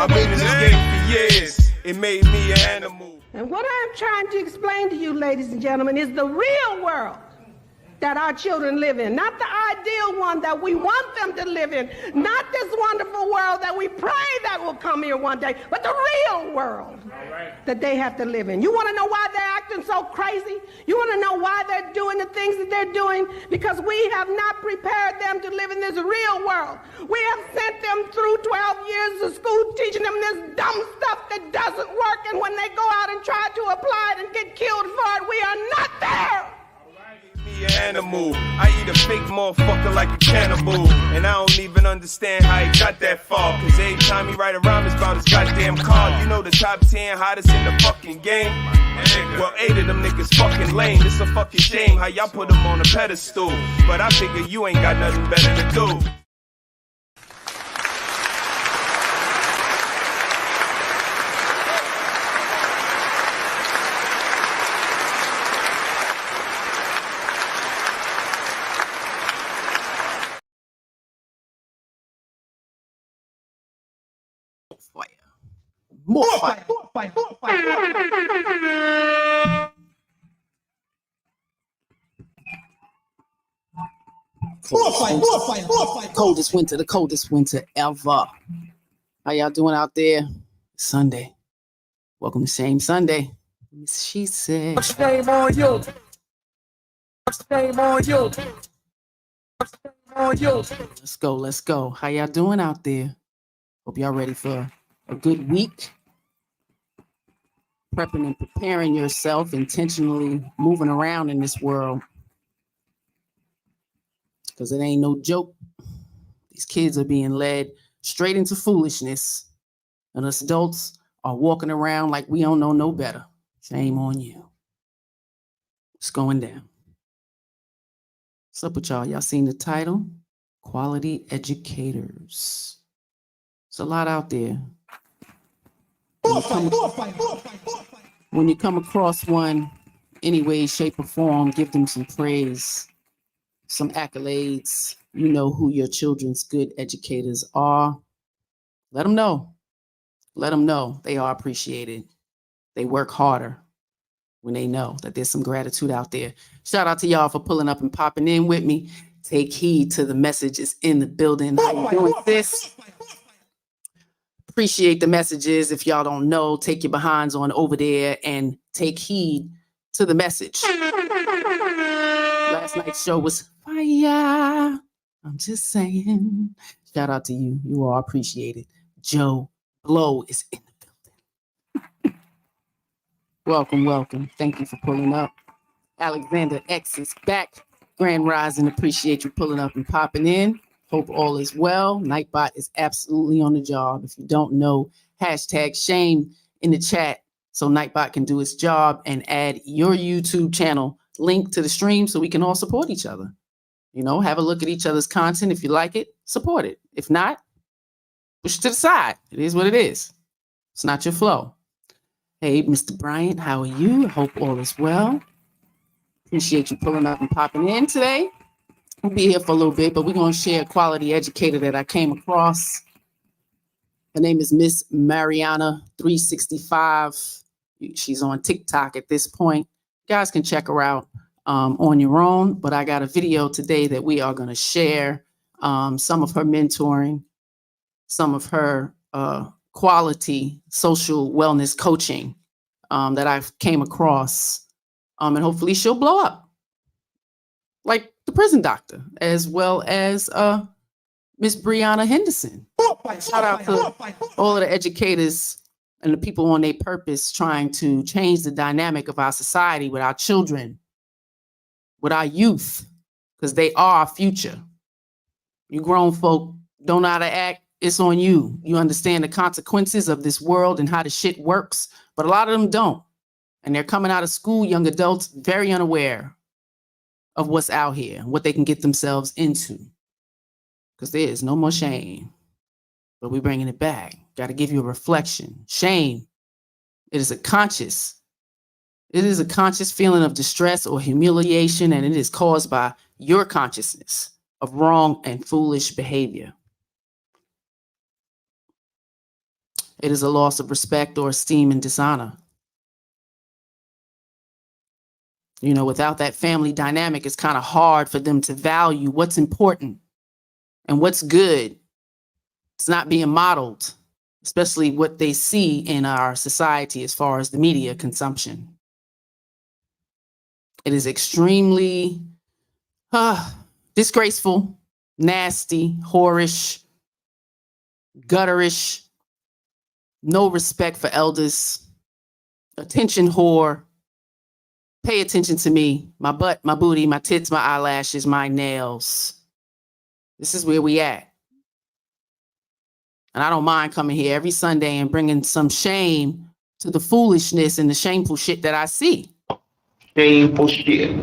I've been in this game for years. It made me an animal. And what I'm trying to explain to you, ladies and gentlemen, is the real world that our children live in, not the ideal one that we want them to live in, not this wonderful world that we pray that will come here one day, but the real world that they have to live in. You want to know why they're acting so crazy? You want to know why they're doing the things that they're doing? Because we have not prepared them to live in this real world. We have sent them through 12 years of school teaching them this dumb stuff that doesn't work, and when they go out and try to apply it and get killed for it, we are not there. Me an animal. I eat a fake motherfucker like a cannibal. And I don't even understand how he got that far. Cause every time he write a rhyme, it's about his goddamn car. You know the top 10 hottest in the fucking game? Well, 8 of them niggas fucking lame. It's a fucking shame how y'all put them on a pedestal. But I figure you ain't got nothing better to do. More fire. More fire. More fire. More fire. More fire. More fire. Coldest winter, the coldest winter ever. How y'all doing out there? Sunday. Welcome to Shame Sunday. Mrs.SheSaid. Shame on you. Shame on you. Shame on you. Let's go. Let's go. How y'all doing out there? Hope y'all ready for a good week. Prepping and preparing yourself, intentionally moving around in this world. Because it ain't no joke. These kids are being led straight into foolishness. And us adults are walking around like we don't know no better. Shame on you. It's going down. What's up with y'all? Y'all seen the title? Quality Educators. It's a lot out there. When you come across one, any way, shape, or form, give them some praise, some accolades. You know who your children's good educators are. Let them know. Let them know they are appreciated. They work harder when they know that there's some gratitude out there. Shout out to y'all for pulling up and popping in with me. Take heed to the messages in the building. How you doing, sis? Appreciate the messages. If y'all don't know, take your behinds on over there and take heed to the message. Last night's show was fire. I'm just saying. Shout out to you. You are appreciated. Joe Blow is in the building. Welcome, welcome. Thank you for pulling up. Alexander X is back. Grand Rising. Appreciate you pulling up and popping in. Hope all is well. Nightbot is absolutely on the job. If you don't know, hashtag shame in the chat so Nightbot can do its job and add your YouTube channel link to the stream so we can all support each other. You know, have a look at each other's content. If you like it, support it. If not, push it to the side. It is what it is. It's not your flow. Hey, Mr. Bryant, how are you? Hope all is well. Appreciate you pulling up and popping in today. We'll be here for a little bit, but we're going to share a quality educator that I came across. Her name is Miss Mariana 365. She's on TikTok at this point. You guys can check her out on your own, but I got a video today that we are going to share some of her mentoring, some of her quality social wellness coaching that I've came across, and hopefully she'll blow up like the prison doctor, as well as Miss Brianna Henderson. Shout out to all of the educators and the people on their purpose trying to change the dynamic of our society with our children, with our youth, because they are our future. You grown folk don't know how to act, it's on you. You understand the consequences of this world and how the shit works, but a lot of them don't. And they're coming out of school, young adults, very unaware of what's out here, what they can get themselves into. Because there is no more shame, but we're bringing it back. Got to give you a reflection. Shame, it is a conscious feeling of distress or humiliation, and it is caused by your consciousness of wrong and foolish behavior. It is a loss of respect or esteem and dishonor. You know, without that family dynamic, it's kind of hard for them to value what's important and what's good. It's not being modeled, especially what they see in our society as far as the media consumption. It is extremely disgraceful, nasty, whorish, gutterish, no respect for elders, attention whore. Pay attention to me, my butt, my booty, my tits, my eyelashes, my nails. This is where we at. And I don't mind coming here every Sunday and bringing some shame to the foolishness and the shameful shit that I see. Shameful shit.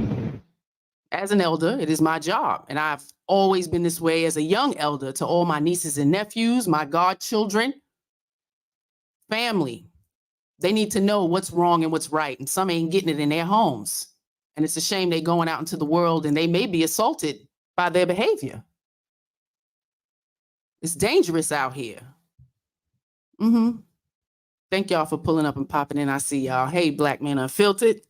As an elder, it is my job. And I've always been this way as a young elder to all my nieces and nephews, my godchildren, family. They need to know what's wrong and what's right. And some ain't getting it in their homes. And it's a shame they going out into the world and they may be assaulted by their behavior. It's dangerous out here. Thank y'all for pulling up and popping in. I see y'all. Hey, Black Men Unfiltered.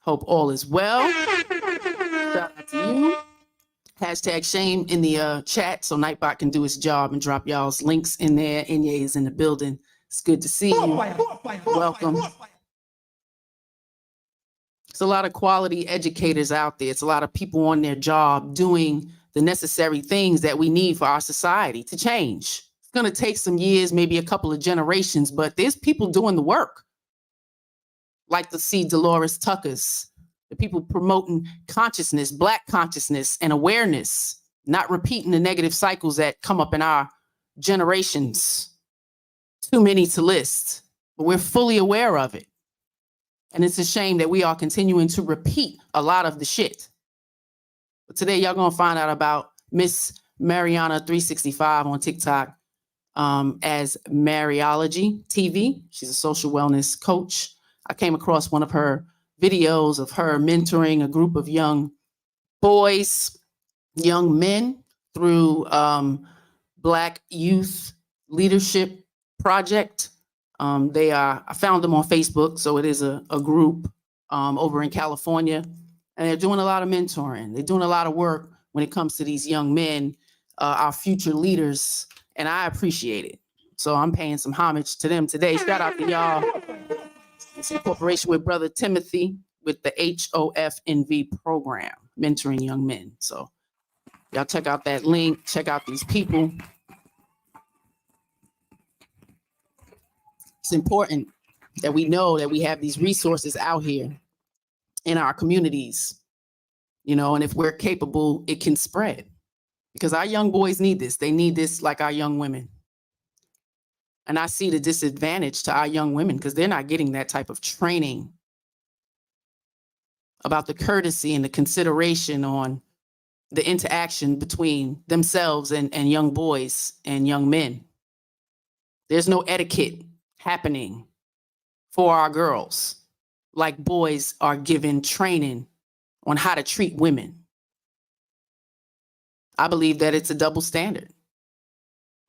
Hope all is well. Shout out to you. Hashtag shame in the chat so Nightbot can do his job and drop y'all's links in there. Inye is in the building. It's good to see you. Welcome. There's a lot of quality educators out there. It's a lot of people on their job doing the necessary things that we need for our society to change. It's going to take some years, maybe a couple of generations, but there's people doing the work. Like to see Dolores Tucker's, the people promoting consciousness, Black consciousness and awareness, not repeating the negative cycles that come up in our generations. Too many to list, but we're fully aware of it. And it's a shame that we are continuing to repeat a lot of the shit. But today, y'all gonna find out about Miss Mariana 365 on TikTok as Mariology TV. She's a social wellness coach. I came across one of her videos of her mentoring a group of young boys, young men through Black Youth Leadership Project. I found them on Facebook, so it is a group over in California, and they're doing a lot of mentoring. They're doing a lot of work when it comes to these young men, our future leaders, and I appreciate it. So I'm paying some homage to them today. Shout out to y'all. It's in cooperation with Brother Timothy with the HOFNV program, mentoring young men. So y'all check out that link, check out these people. It's important that we know that we have these resources out here in our communities, you know, and if we're capable, it can spread because our young boys need this. They need this like our young women. And I see the disadvantage to our young women because they're not getting that type of training about the courtesy and the consideration on the interaction between themselves and young boys and young men. There's no etiquette happening for our girls like boys are given training on how to treat women. I believe that it's a double standard.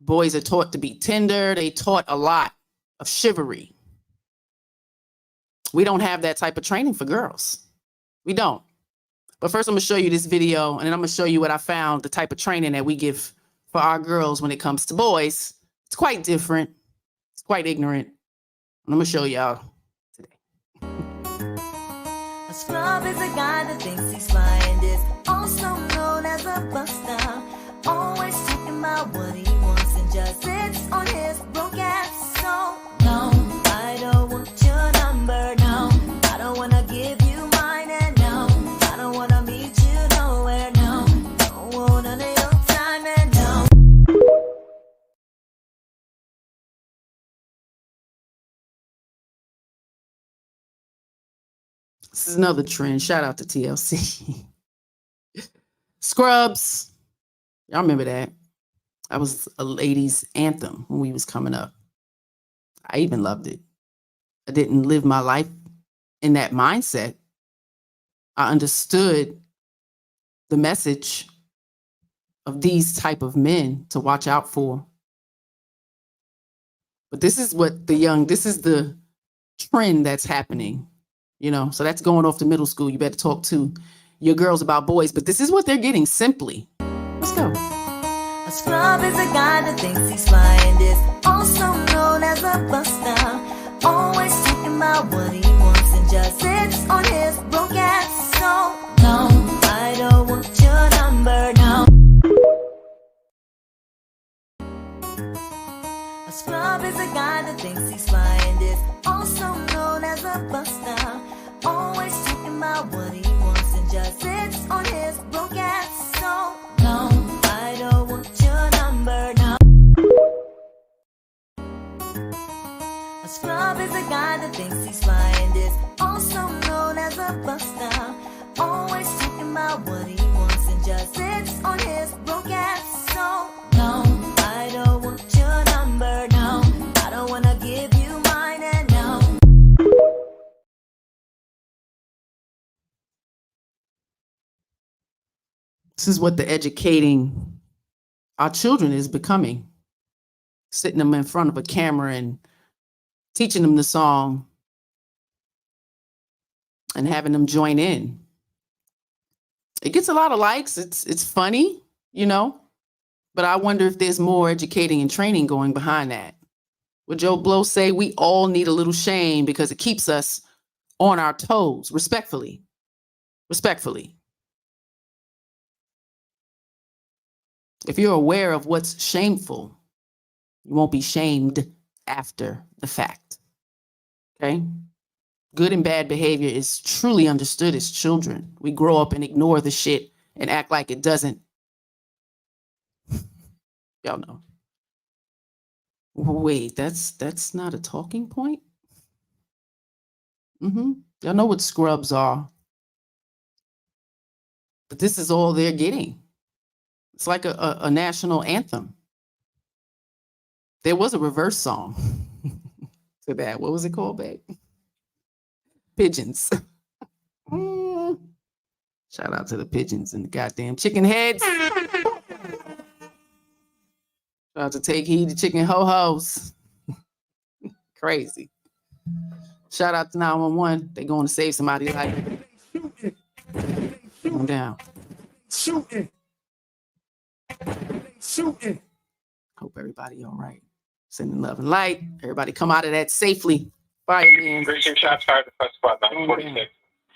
Boys are taught to be tender. They taught a lot of chivalry. We don't have that type of training for girls. We don't. But first I'm gonna show you this video and then I'm gonna show you what I found, the type of training that we give for our girls when it comes to boys. It's quite different. It's quite ignorant. I'm gonna show y'all today. A scrub is a guy that thinks he's fine, is also known as a buster. Always talking about what he wants and just sits on his broke ass. So no, I don't want your number. No, I don't wanna give you mine. And no, I don't wanna meet you nowhere. No, don't want none of your time. And no. This is another trend. Shout out to TLC. Scrubs. Y'all remember that? That was a ladies' anthem when we was coming up. I even loved it. I didn't live my life in that mindset. I understood the message of these type of men to watch out for. But this is what this is the trend that's happening, you know. So that's going off to middle school. You better talk to your girls about boys, but this is what they're getting simply. Let's go. A scrub is a guy that thinks he's flying, is also known as a buster. Always talking about what he wants and just sits on his broke ass. So, no, I don't want your number, no. A scrub is a guy that thinks he's flying, is also known as a buster. Always talking about what he wants and just sits on his broke ass. So, no, I don't want your number, no. A scrub is a guy that thinks he's flying, is also known as a buster. Always talking about what he wants and just sits on his broke ass. So, no, I don't want your number, no. I don't wanna give you mine, and no. This is what the educating our children is becoming. Sitting them in front of a camera and teaching them the song and having them join in. It gets a lot of likes. It's funny, you know, but I wonder if there's more educating and training going behind that. Would Joe Blow say we all need a little shame because it keeps us on our toes, respectfully. Respectfully. If you're aware of what's shameful, you won't be shamed after the fact. Okay? Good and bad behavior is truly understood as children. We grow up and ignore the shit and act like it doesn't. Y'all know. Wait, that's not a talking point? Y'all know what scrubs are. But this is all they're getting. It's like a national anthem. There was a reverse song to that. What was it called, babe? Pigeons. Shout out to the pigeons and the goddamn chicken heads. Shout out to Take Heed to Chicken Ho-Hos. Crazy. Shout out to 911. They're going to save somebody's life. Calm down. Shooting. Hope everybody all right. Sending love and light. Everybody come out of that safely. Fireman. Receive shots fired at spot 946.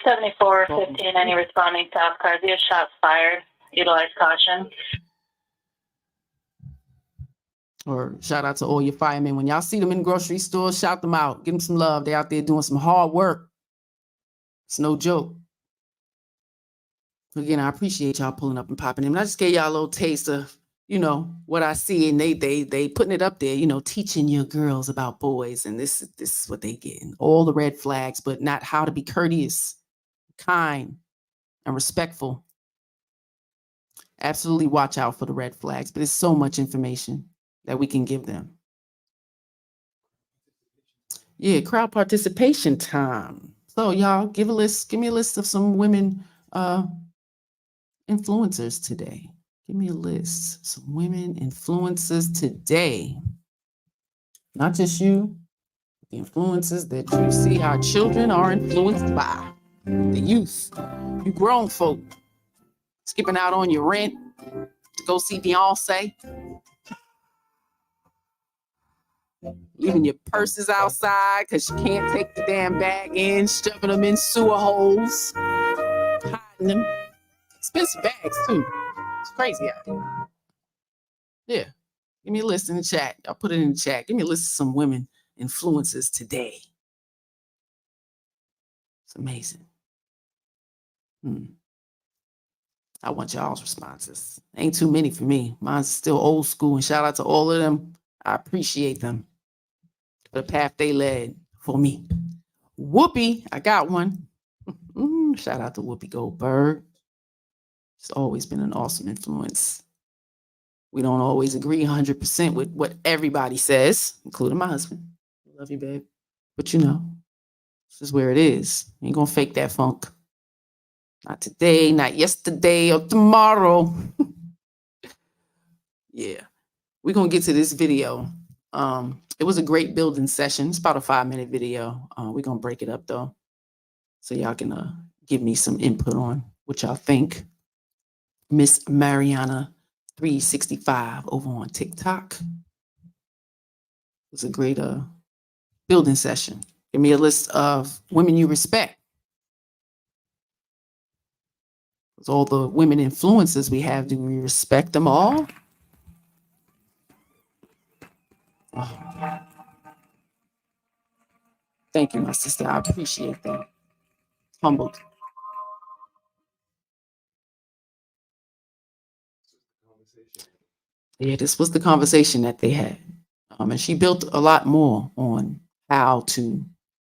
7415, any responding South cars, you have shots fired. Utilize caution. Or shout out to all your firemen. When y'all see them in grocery stores, shout them out. Give them some love. They're out there doing some hard work. It's no joke. Again, I appreciate y'all pulling up and popping in. I just gave y'all a little taste of, you know, what I see, and they putting it up there, you know, teaching your girls about boys, and this is what they getting. All the red flags, but not how to be courteous, kind, and respectful. Absolutely watch out for the red flags, but there's so much information that we can give them. Yeah, crowd participation time. So y'all give me a list of some women influencers today. Give me a list. Some women influencers today. Not just you, the influences that you see our children are influenced by. The youth. You grown folk. Skipping out on your rent to go see Beyonce. Leaving your purses outside because you can't take the damn bag in. Shoving them in sewer holes. Hiding them. Expensive bags, too. It's crazy out here. Yeah. Give me a list in the chat. I'll put it in the chat. Give me a list of some women influencers today. It's amazing. I want y'all's responses. Ain't too many for me. Mine's still old school, and shout out to all of them. I appreciate them for the path they led for me. Whoopi, I got one. Shout out to Whoopi Goldberg. She's always been an awesome influence. We don't always agree 100% with what everybody says, including my husband. I love you, babe. But you know, this is where it is. You ain't gonna fake that funk. Not today, not yesterday, or tomorrow. Yeah. We're gonna get to this video. It was a great building session. It's about a 5-minute video. We're going to break it up though, so y'all can give me some input on what y'all think. Miss Mariana 365 over on TikTok. It was a great building session. Give me a list of women you respect. With all the women influences we have, do we respect them all? Oh. Thank you, my sister. I appreciate that. Humbled. Yeah, this was the conversation that they had. And she built a lot more on how to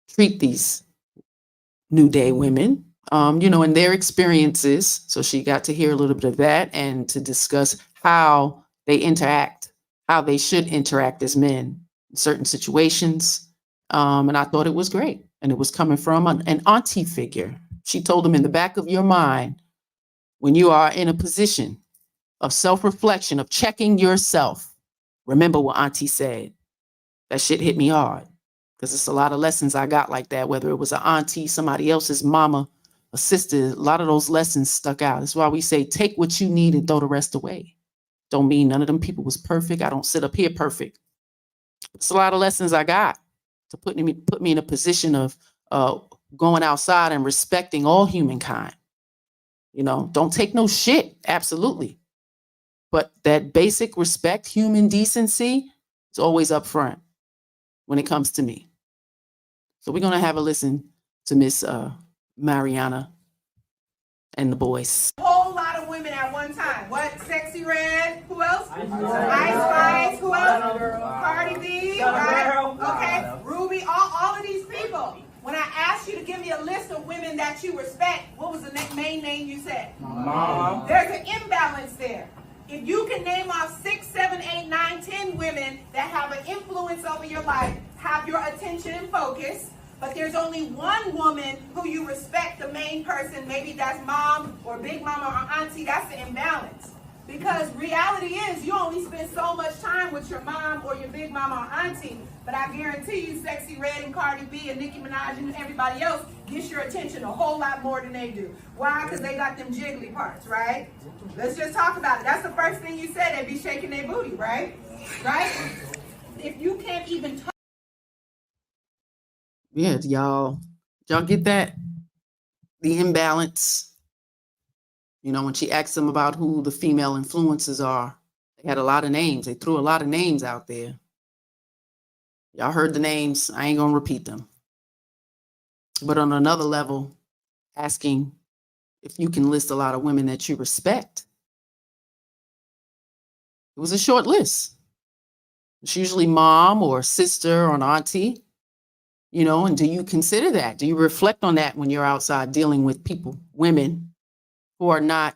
treat these new day women, and their experiences. So she got to hear a little bit of that and to discuss how they interact, how they should interact as men in certain situations. And I thought it was great. And it was coming from an auntie figure. She told them, in the back of your mind, when you are in a position of self-reflection, of checking yourself, remember what auntie said. That shit hit me hard, because it's a lot of lessons I got like that, whether it was an auntie, somebody else's mama, a sister. A lot of those lessons stuck out. That's why we say, take what you need and throw the rest away. Don't mean none of them people was perfect. I don't sit up here perfect. It's a lot of lessons I got to put me in a position of going outside and respecting all humankind. Don't take no shit. Absolutely. But that basic respect, human decency, is always up front when it comes to me. So we're going to have a listen to Miss Mariana and the boys. A whole lot of women at one time. What? Sexy Red? Who else? Ice Spice. Who else? Cardi B, right? Okay. Ruby, all of these people. When I asked you to give me a list of women that you respect, what was the main name you said? Mom. There's an imbalance there. If you can name off 6, 7, 8, 9, 10 women that have an influence over your life, have your attention and focus, but there's only one woman who you respect, the main person, maybe that's mom or big mama or auntie, that's the imbalance. Because reality is you only spend so much time with your mom or your big mama or auntie, but I guarantee you Sexy Red and Cardi B and Nicki Minaj and everybody else gets your attention a whole lot more than they do. Why? Because they got them jiggly parts, right? Let's just talk about it. That's the first thing you said, they be shaking their booty, right? Right? If you can't even talk. Yeah, y'all get that? The imbalance. When she asked them about who the female influences are, they had a lot of names. They threw a lot of names out there. Y'all heard the names. I ain't going to repeat them. But on another level, asking if you can list a lot of women that you respect. It was a short list. It's usually mom or sister or an auntie, and do you consider that? Do you reflect on that when you're outside dealing with people, women who are not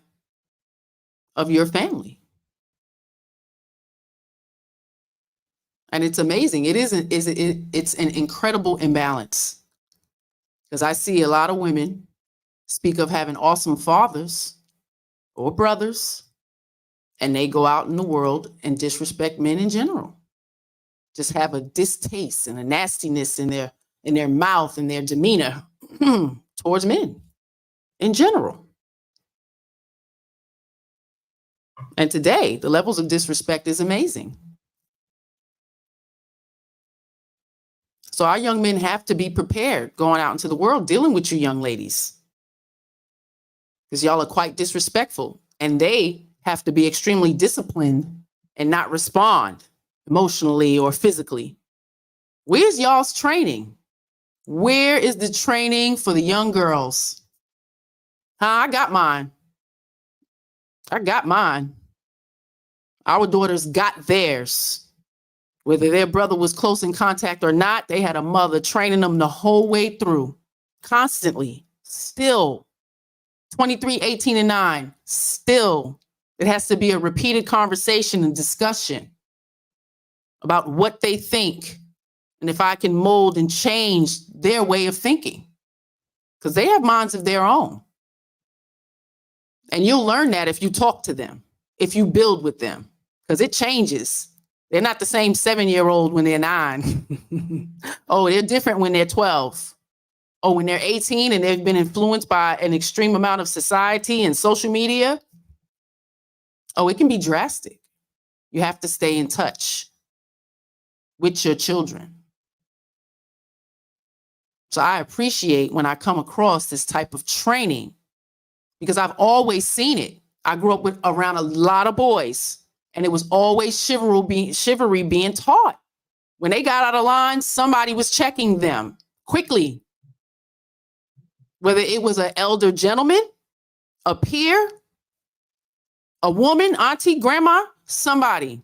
of your family? And it's amazing. It's an incredible imbalance, because I see a lot of women speak of having awesome fathers or brothers, and they go out in the world and disrespect men in general. Just have a distaste and a nastiness in their mouth and their demeanor towards men in general. And today, the levels of disrespect is amazing. So our young men have to be prepared going out into the world dealing with you young ladies, because y'all are quite disrespectful, and they have to be extremely disciplined and not respond emotionally or physically. Where's y'all's training? Where is the training for the young girls? I got mine. Our daughters got theirs. Whether their brother was close in contact or not, they had a mother training them the whole way through, constantly, still. 23, 18, and 9, still. It has to be a repeated conversation and discussion about what they think, and if I can mold and change their way of thinking, because they have minds of their own. And you'll learn that if you talk to them, if you build with them, because it changes. They're not the same 7-year-old when they're 9. Oh, they're different when they're 12. Oh, when they're 18 and they've been influenced by an extreme amount of society and social media. Oh, it can be drastic. You have to stay in touch with your children. So I appreciate when I come across this type of training because I've always seen it. I grew up around a lot of boys, and it was always chivalry being taught. When they got out of line, somebody was checking them quickly. Whether it was an elder gentleman, a peer, a woman, auntie, grandma, somebody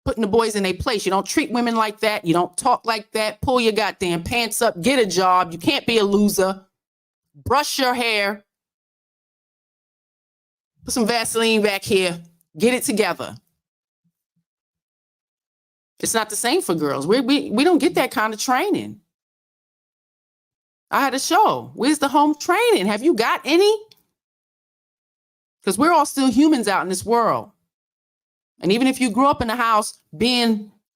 putting the boys in their place. You don't treat women like that. You don't talk like that. Pull your goddamn pants up. Get a job. You can't be a loser. Brush your hair. Put some Vaseline back here. Get it together. It's not the same for girls. We don't get that kind of training. I had a show. Where's the home training? Have you got any? Because we're all still humans out in this world. And even if you grew up in a house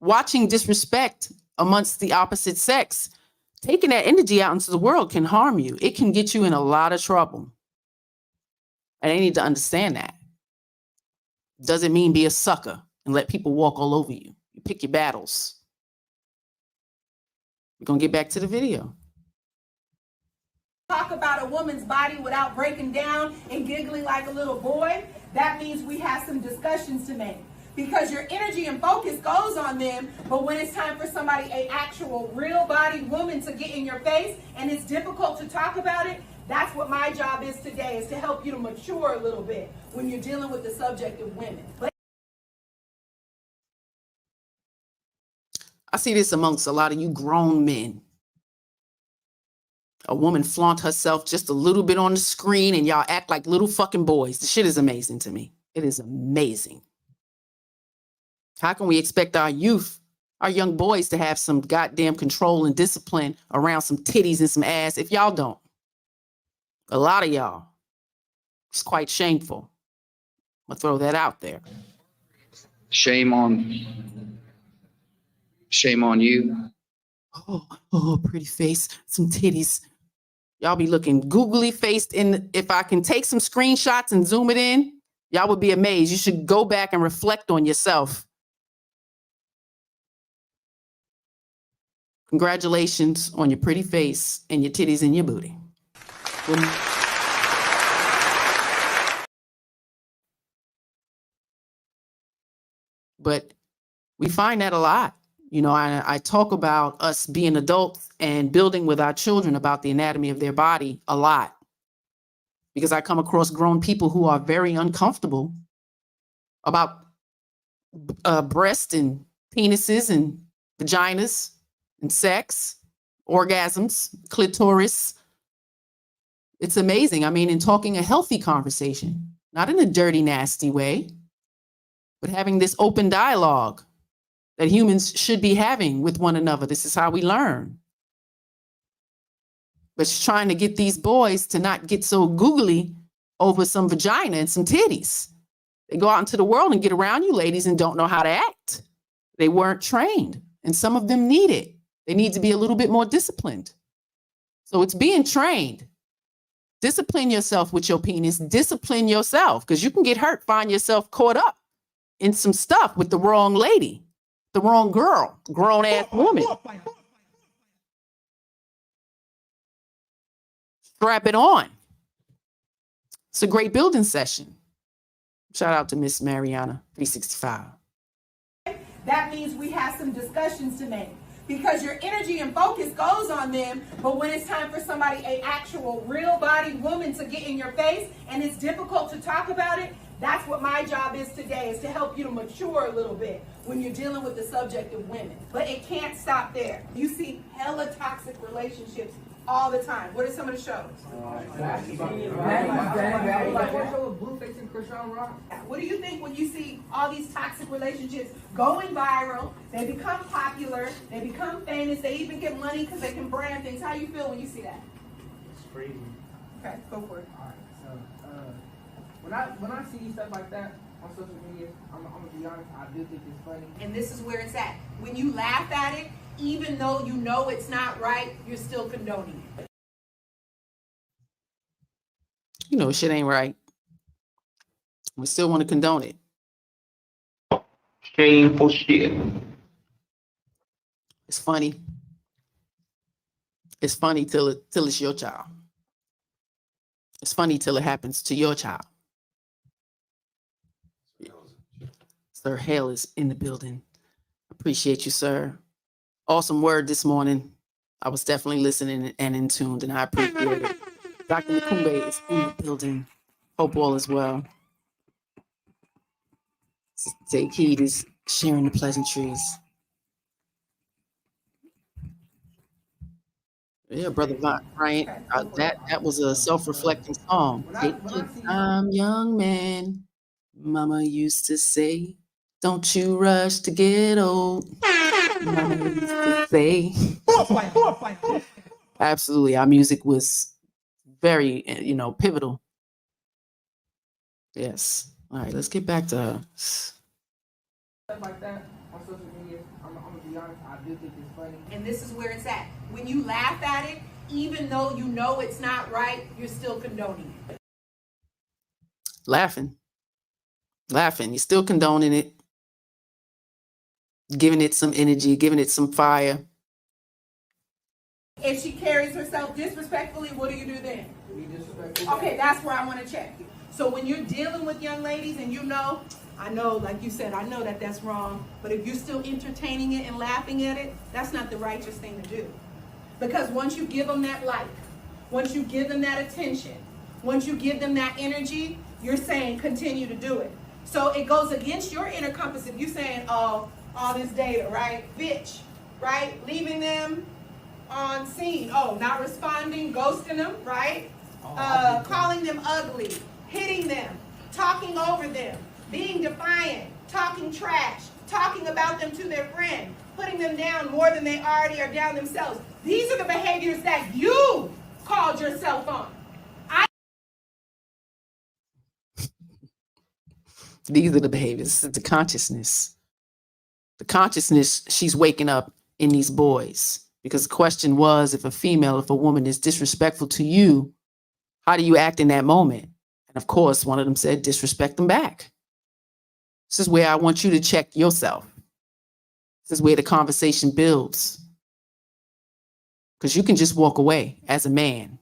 watching disrespect amongst the opposite sex, taking that energy out into the world can harm you. It can get you in a lot of trouble. And they need to understand that. Doesn't mean be a sucker and let people walk all over you. You pick your battles. We're going to get back to the video. Talk about a woman's body without breaking down and giggling like a little boy, that means we have some discussions to make. Because your energy and focus goes on them, but when it's time for somebody, an actual real-bodied woman to get in your face, and it's difficult to talk about it, that's what my job is today, is to help you to mature a little bit when you're dealing with the subject of women. I see this amongst a lot of you grown men. A woman flaunt herself just a little bit on the screen and y'all act like little fucking boys. The shit is amazing to me. It is amazing. How can we expect our youth, our young boys to have some goddamn control and discipline around some titties and some ass if y'all don't? A lot of y'all. It's quite shameful. I'm gonna throw that out there. Shame on you. Oh, pretty face, some titties. Y'all be looking googly faced. And if I can take some screenshots and zoom it in, y'all would be amazed. You should go back and reflect on yourself. Congratulations on your pretty face and your titties and your booty. But we find that a lot. You know, I talk about us being adults and building with our children about the anatomy of their body a lot. Because I come across grown people who are very uncomfortable about breasts and penises and vaginas and sex, orgasms, clitoris. It's amazing. I mean, in talking a healthy conversation, not in a dirty, nasty way, but having this open dialogue that humans should be having with one another. This is how we learn. But she's trying to get these boys to not get so googly over some vagina and some titties. They go out into the world and get around you ladies and don't know how to act. They weren't trained, and some of them need it. They need to be a little bit more disciplined. So it's being trained. Discipline yourself with your penis. Discipline yourself, because you can get hurt, find yourself caught up in some stuff with the wrong lady, the wrong girl, grown-ass woman. Strap it on. It's a great building session. Shout out to Miss Mariana 365. That means we have some discussions to make. Because your energy and focus goes on them, but when it's time for somebody, an actual real-bodied woman to get in your face, and it's difficult to talk about it, that's what my job is today, is to help you to mature a little bit when you're dealing with the subject of women. But it can't stop there. You see hella toxic relationships all the time. What are some of the shows? What do you think when you see all these toxic relationships going viral? They become popular, they become famous, they even get money because they can brand things. How do you feel when you see that? It's crazy. Okay, go for it. All right, so when I see stuff like that, on social media, I'm gonna be honest, I do think it's funny. And this is where it's at. When you laugh at it, even though you know it's not right, you're still condoning it. You know, shit ain't right. We still want to condone it. Shameful shit. It's funny. It's funny till it's your child. It's funny till it happens to your child. Sir Hale is in the building. Appreciate you, sir. Awesome word this morning. I was definitely listening and in tune, and I appreciate it. Dr. Nakumbe is in the building. Hope all is well. Take heed is sharing the pleasantries. Yeah, Brother Bryant, that was a self-reflecting song. Take your time, young man. Mama used to say, don't you rush to get old. Mama used to say. Absolutely, our music was very, pivotal. Yes. All right, let's get back to her. Stuff like that on social media, I'm gonna be honest, I do think it's funny. And this is where it's at. When you laugh at it, even though you know it's not right, you're still condoning it. Laughing. You're still condoning it. Giving it some energy, giving it some fire. If she carries herself disrespectfully, what do you do then? Okay, that's where I want to check you. So when you're dealing with young ladies and I know, like you said, I know that that's wrong, but if you're still entertaining it and laughing at it, that's not the righteous thing to do. Because once you give them that like, once you give them that attention, once you give them that energy, you're saying continue to do it. So it goes against your inner compass if you're saying, oh, all this data, right? Bitch, right? Leaving them on scene. Oh, not responding, ghosting them, right? Calling them ugly, hitting them, talking over them, being defiant, talking trash, talking about them to their friend, putting them down more than they already are down themselves. These are the behaviors that you called yourself on. These are the behaviors, the consciousness. The consciousness she's waking up in these boys. Because the question was, if a woman is disrespectful to you, how do you act in that moment? And of course, one of them said, disrespect them back. This is where I want you to check yourself. This is where the conversation builds. Because you can just walk away as a man.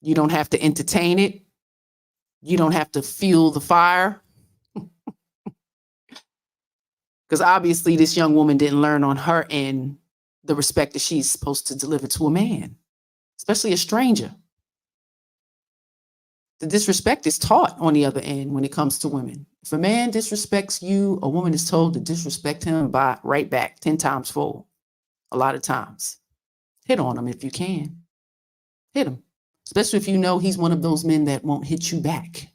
You don't have to entertain it. You don't have to fuel the fire. Because obviously this young woman didn't learn on her end the respect that she's supposed to deliver to a man, especially a stranger. The disrespect is taught on the other end when it comes to women. If a man disrespects you, a woman is told to disrespect him right back 10 times fold. A lot of times. Hit on him if you can. Hit him. Especially if you know he's one of those men that won't hit you back.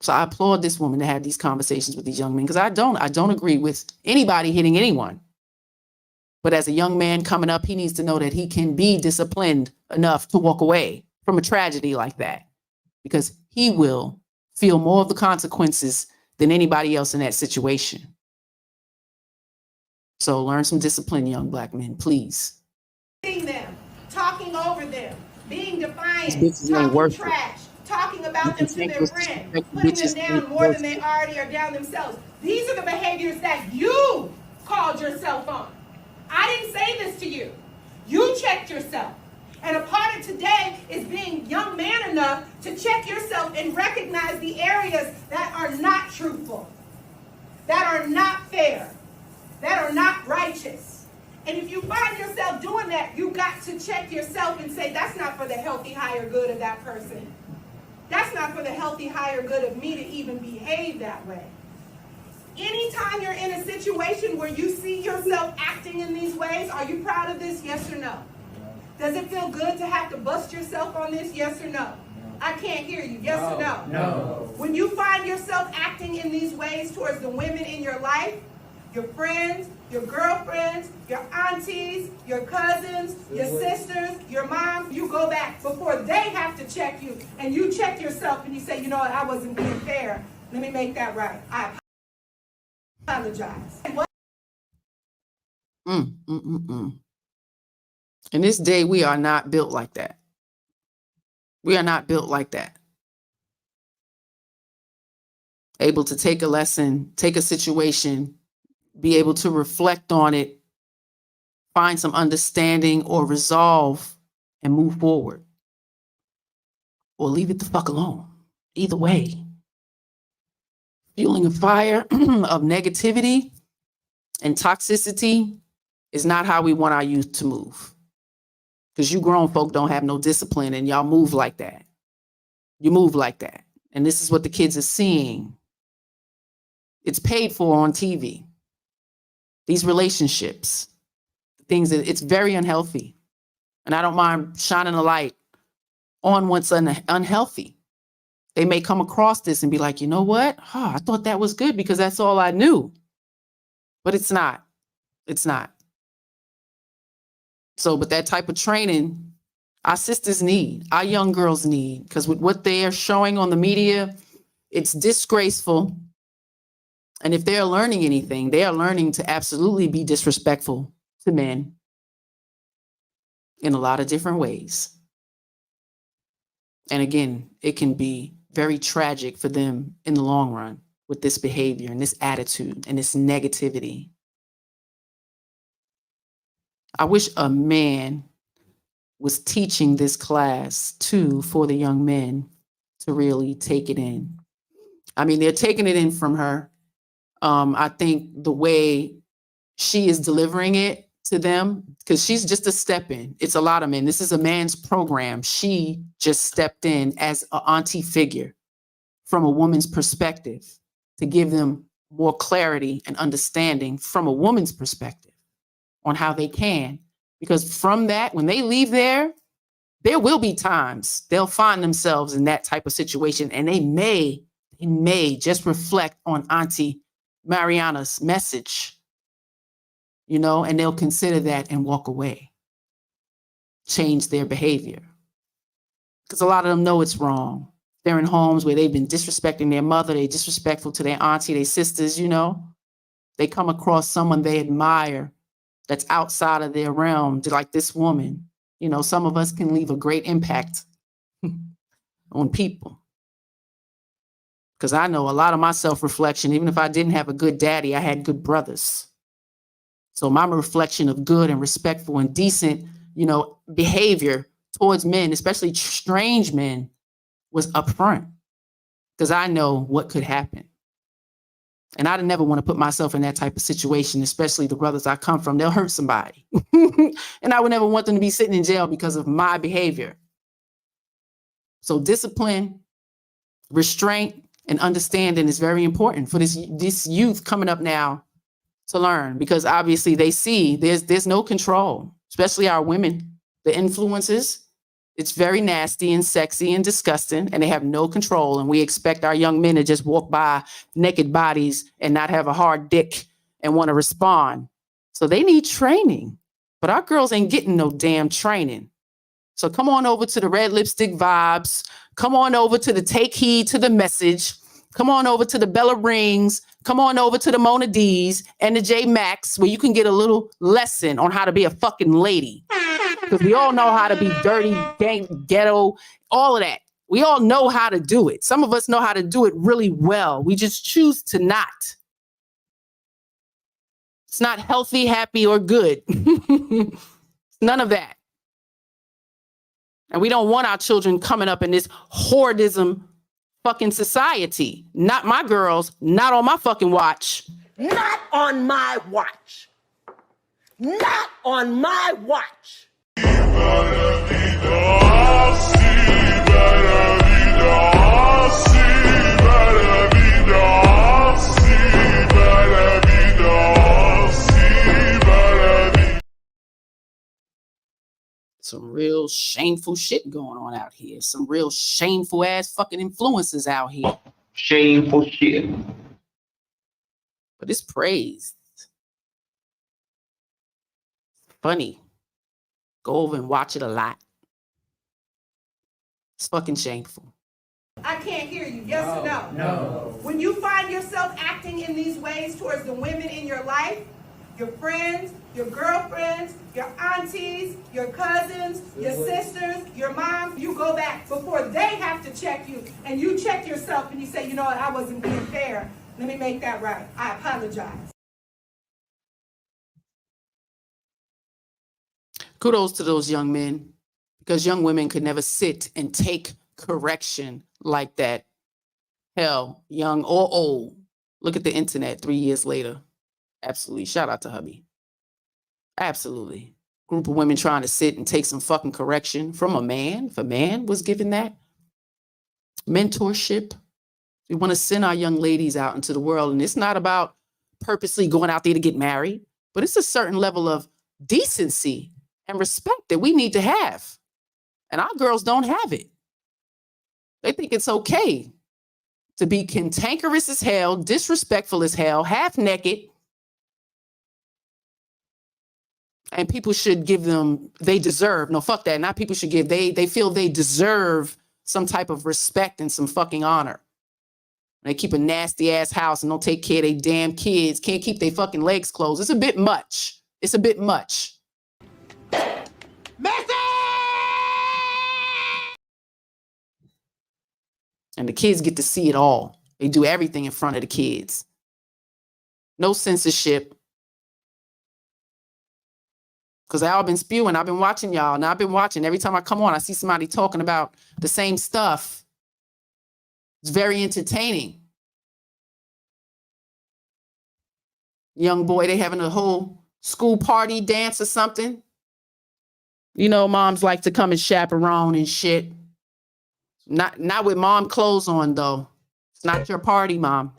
So I applaud this woman to have these conversations with these young men, because I don't agree with anybody hitting anyone. But as a young man coming up, he needs to know that he can be disciplined enough to walk away from a tragedy like that, because he will feel more of the consequences than anybody else in that situation. So learn some discipline, young black men, please. Hitting them, talking over them, being defiant, These bitches ain't talking worth trash, talking about them to their friend, These putting them bitches down ain't more worth than they already are down themselves. These are the behaviors that you called yourself on. I didn't say this to you. You checked yourself. And a part of today is being young man enough to check yourself and recognize the areas that are not truthful, that are not fair, that are not righteous. And if you find yourself doing that, you got to check yourself and say, that's not for the healthy, higher good of that person. That's not for the healthy, higher good of me to even behave that way. Anytime you're in a situation where you see yourself acting in these ways, are you proud of this? Yes or no? Does it feel good to have to bust yourself on this? Yes or no? I can't hear you. Yes or no? No. When you find yourself acting in these ways towards the women in your life, your friends, your girlfriends, your aunties, your cousins, your sisters, your mom. You go back before they have to check you, and you check yourself and you say, you know what, I wasn't being fair. Let me make that right. I apologize. In this day, we are not built like that. We are not built like that. Able to take a lesson, take a situation, be able to reflect on it, find some understanding or resolve and move forward. Or leave it the fuck alone. Either way. Fueling a fire of negativity and toxicity is not how we want our youth to move. Because you grown folk don't have no discipline and y'all move like that. You move like that. And this is what the kids are seeing. It's paid for on TV. These relationships, things that it's very unhealthy. And I don't mind shining a light on what's unhealthy. They may come across this and be like, you know what? I thought that was good because that's all I knew. But it's not. It's not. So, but that type of training, our sisters need, our young girls need, because with what they are showing on the media, it's disgraceful. And if they're learning anything, they are learning to absolutely be disrespectful to men in a lot of different ways. And again, it can be very tragic for them in the long run with this behavior and this attitude and this negativity. I wish a man was teaching this class too for the young men to really take it in. I mean, they're taking it in from her. I think the way she is delivering it to them, because she's just a step in. It's a lot of men. This is a man's program. She just stepped in as an auntie figure from a woman's perspective to give them more clarity and understanding from a woman's perspective on how they can. Because from that, when they leave there will be times they'll find themselves in that type of situation, and they may just reflect on Auntie Mariana's message, you know, and they'll consider that and walk away, change their behavior. Because a lot of them know it's wrong. They're in homes where they've been disrespecting their mother, they're disrespectful to their auntie, their sisters, you know. They come across someone they admire that's outside of their realm, like this woman. You know, some of us can leave a great impact on people. Because I know a lot of my self-reflection, even if I didn't have a good daddy, I had good brothers. So my reflection of good and respectful and decent, you know, behavior towards men, especially strange men, was upfront. Because I know what could happen. And I never want to put myself in that type of situation, especially the brothers I come from. They'll hurt somebody. And I would never want them to be sitting in jail because of my behavior. So discipline, restraint, and understanding is very important for this youth coming up now to learn, because obviously they see there's no control, especially our women, the influences. It's very nasty and sexy and disgusting, and they have no control. And we expect our young men to just walk by naked bodies and not have a hard dick and want to respond. So they need training, but our girls ain't getting no damn training. So come on over to the Red Lipstick Vibes. Come on over to the Take Heed to the Message. Come on over to the Bella Rings. Come on over to the Mona D's and the J Max, where you can get a little lesson on how to be a fucking lady. Because we all know how to be dirty, ghetto, all of that. We all know how to do it. Some of us know how to do it really well. We just choose to not. It's not healthy, happy, or good. None of that. And we don't want our children coming up in this hoardism fucking society. Not my girls, not on my fucking watch. Not on my watch. Not on my watch. Some real shameful shit going on out here. Some real shameful ass fucking influences out here. Shameful shit. But it's praised. funny. Go over and watch it a lot. It's fucking shameful. I can't hear you. Yes or no? No. When you find yourself acting in these ways towards the women in your life, your friends, your girlfriends, your aunties, your cousins, your sisters, your moms, you go back before they have to check you. And you check yourself and you say, you know what, I wasn't being fair. Let me make that right. I apologize. Kudos to those young men, because young women could never sit and take correction like that. Hell, young or old. Look at the internet 3 years later. Absolutely. Shout out to hubby. Absolutely. Group of women trying to sit and take some fucking correction from a man. If a man was given that mentorship, we want to send our young ladies out into the world. And it's not about purposely going out there to get married, but it's a certain level of decency and respect that we need to have. And our girls don't have it. They think it's okay to be cantankerous as hell, disrespectful as hell, half naked. And people should give them, they deserve, no, fuck that. Not people should give, they feel they deserve some type of respect and some fucking honor. They keep a nasty ass house and don't take care of their damn kids, can't keep their fucking legs closed. It's a bit much. It's a bit much. And the kids get to see it all. They do everything in front of the kids. No censorship. Because I've been spewing. I've been watching y'all. And I've been watching. Every time I come on, I see somebody talking about the same stuff. It's very entertaining. Young boy, they having a whole school party dance or something. You know, moms like to come and chaperone and shit. Not with mom clothes on, though. It's not your party, mom.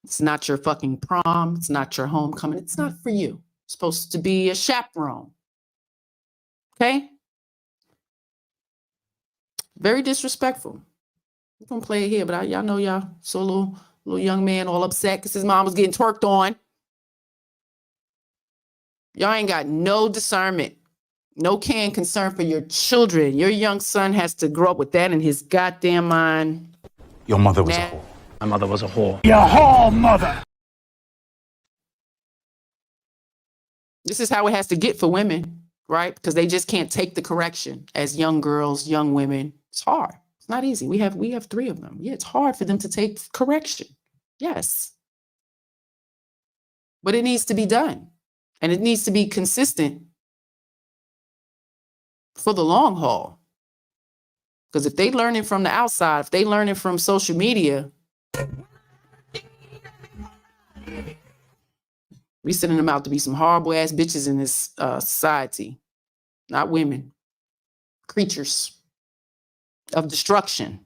It's not your fucking prom. It's not your homecoming. It's not for you. It's supposed to be a chaperone. Okay? Very disrespectful. I'm going to play it here, but y'all know y'all saw a little young man all upset because his mom was getting twerked on. Y'all ain't got no discernment. No care and concern for your children. Your young son has to grow up with that in his goddamn mind. Your mother was a whore. My mother was a whore. Your whore mother. This is how it has to get for women, right? Because they just can't take the correction as young girls, young women. It's hard. It's not easy. We have 3 of them. Yeah, it's hard for them to take correction. Yes. But it needs to be done. And it needs to be consistent for the long haul. Because if they learn it from the outside, if they learn it from social media, we sending them out to be some horrible ass bitches in this society. Not women. Creatures of destruction.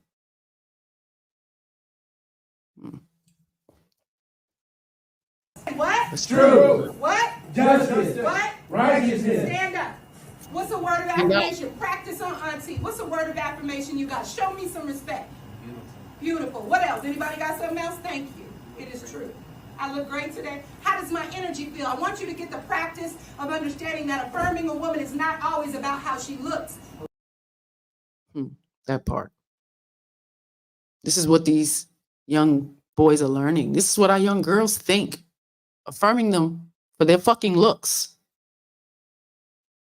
What? It's true. What? Justice. What? Righteousness. Stand up. What's a word of affirmation? Practice on auntie. What's a word of affirmation you got? Show me some respect. Beautiful. What else? Anybody got something else? Thank you. It is true. I look great today. How does my energy feel? I want you to get the practice of understanding that affirming a woman is not always about how she looks. That part. This is what these young boys are learning. This is what our young girls think. Affirming them for their fucking looks.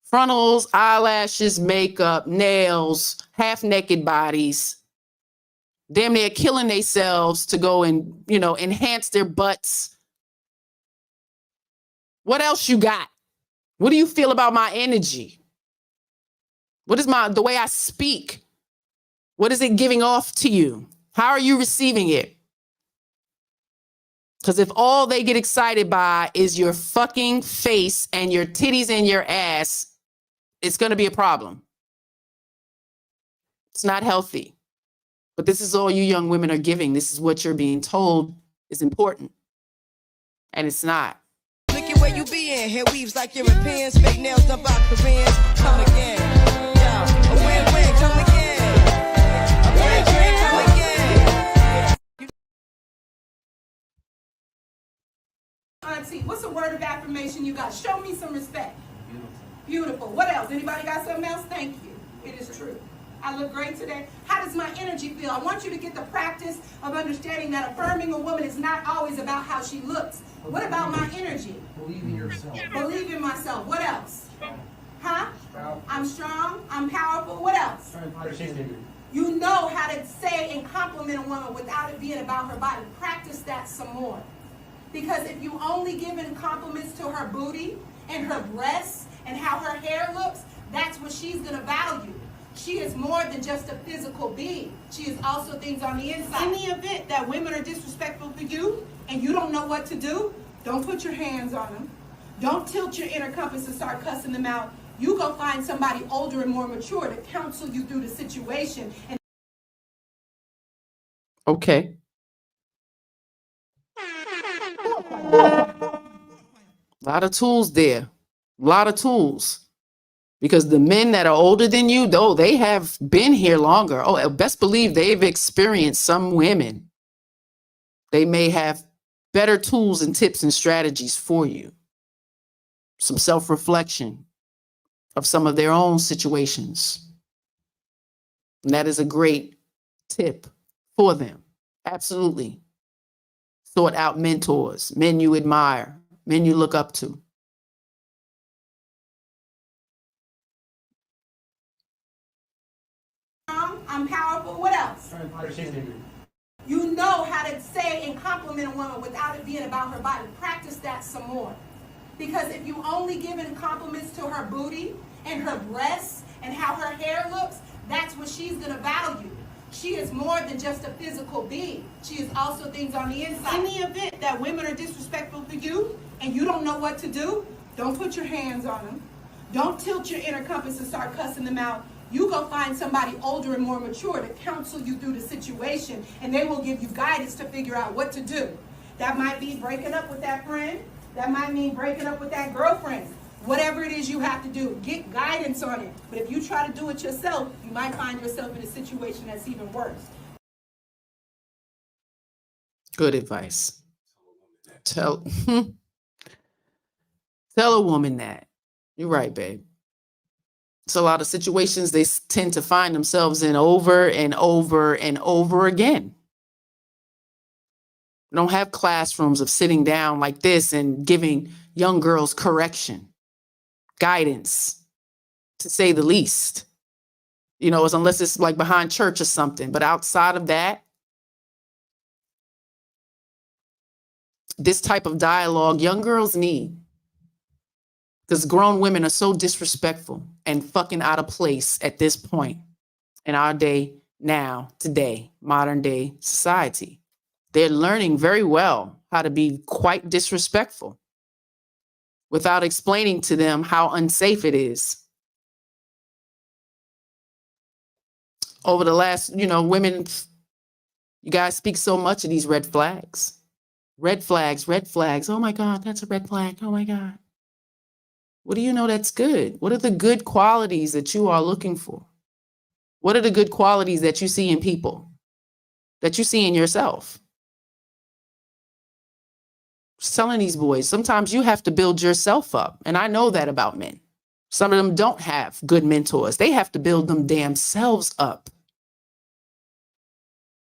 Frontals, eyelashes, makeup, nails, half-naked bodies. Damn near killing themselves to go and, enhance their butts. What else you got? What do you feel about my energy? What is the way I speak? What is it giving off to you? How are you receiving it? Because if all they get excited by is your fucking face and your titties and your ass, it's going to be a problem. It's not healthy. But this is all you young women are giving. This is what you're being told is important. And it's not. Look at where you be in. Hair weaves like Europeans. Fake nails done by Koreans. Come again. Yeah. A win-win. Come again. A win-win. Come again. auntie. What's a word of affirmation you got? Show me some respect. Beautiful. What else? Anybody got something else? Thank you. It is true. I look great today. How does my energy feel? I want you to get the practice of understanding that affirming a woman is not always about how she looks. What about my energy? Believe in yourself. Believe in myself. What else? Huh? I'm strong. I'm powerful. What else? You know how to say and compliment a woman without it being about her body. Practice that some more. Because if you only giving compliments to her booty and her breasts and how her hair looks, that's what she's going to value. She is more than just a physical being. She is also things on the inside. In the event that women are disrespectful to you and you don't know what to do, don't put your hands on them. Don't tilt your inner compass and start cussing them out. You go find somebody older and more mature to counsel you through the situation. And Okay. A lot of tools there. A lot of tools. Because the men that are older than you, though, they have been here longer. Oh, best believe they've experienced some women. They may have better tools and tips and strategies for you. Some self-reflection of some of their own situations. And that is a great tip for them. Absolutely. Sort out mentors, men you admire, men you look up to. I'm powerful. What else? You know how to say and compliment a woman without it being about her body. Practice that some more. Because if you only giving compliments to her booty and her breasts and how her hair looks, that's what she's going to value. She is more than just a physical being. She is also things on the inside. In the event that women are disrespectful to you and you don't know what to do, don't put your hands on them. Don't tilt your inner compass and start cussing them out. You go find somebody older and more mature to counsel you through the situation, and they will give you guidance to figure out what to do. That might be breaking up with that friend. That might mean breaking up with that girlfriend. Whatever it is you have to do, get guidance on it. But if you try to do it yourself, you might find yourself in a situation that's even worse. Good advice. Tell a woman that. You're right, babe. It's a lot of situations they tend to find themselves in over and over and over again. We don't have classrooms of sitting down like this and giving young girls correction, guidance, to say the least. You know, unless it's like behind church or something. But outside of that, this type of dialogue young girls need. Because grown women are so disrespectful and fucking out of place at this point in our day now, today, modern day society. They're learning very well how to be quite disrespectful without explaining to them how unsafe it is. Over the last, women, you guys speak so much of these red flags. Red flags, red flags. Oh my God, that's a red flag. Oh my God. What do you know that's good? What are the good qualities that you are looking for? What are the good qualities that you see in people, that you see in yourself? Just telling these boys, sometimes you have to build yourself up. And I know that about men. Some of them don't have good mentors. They have to build them damn selves up.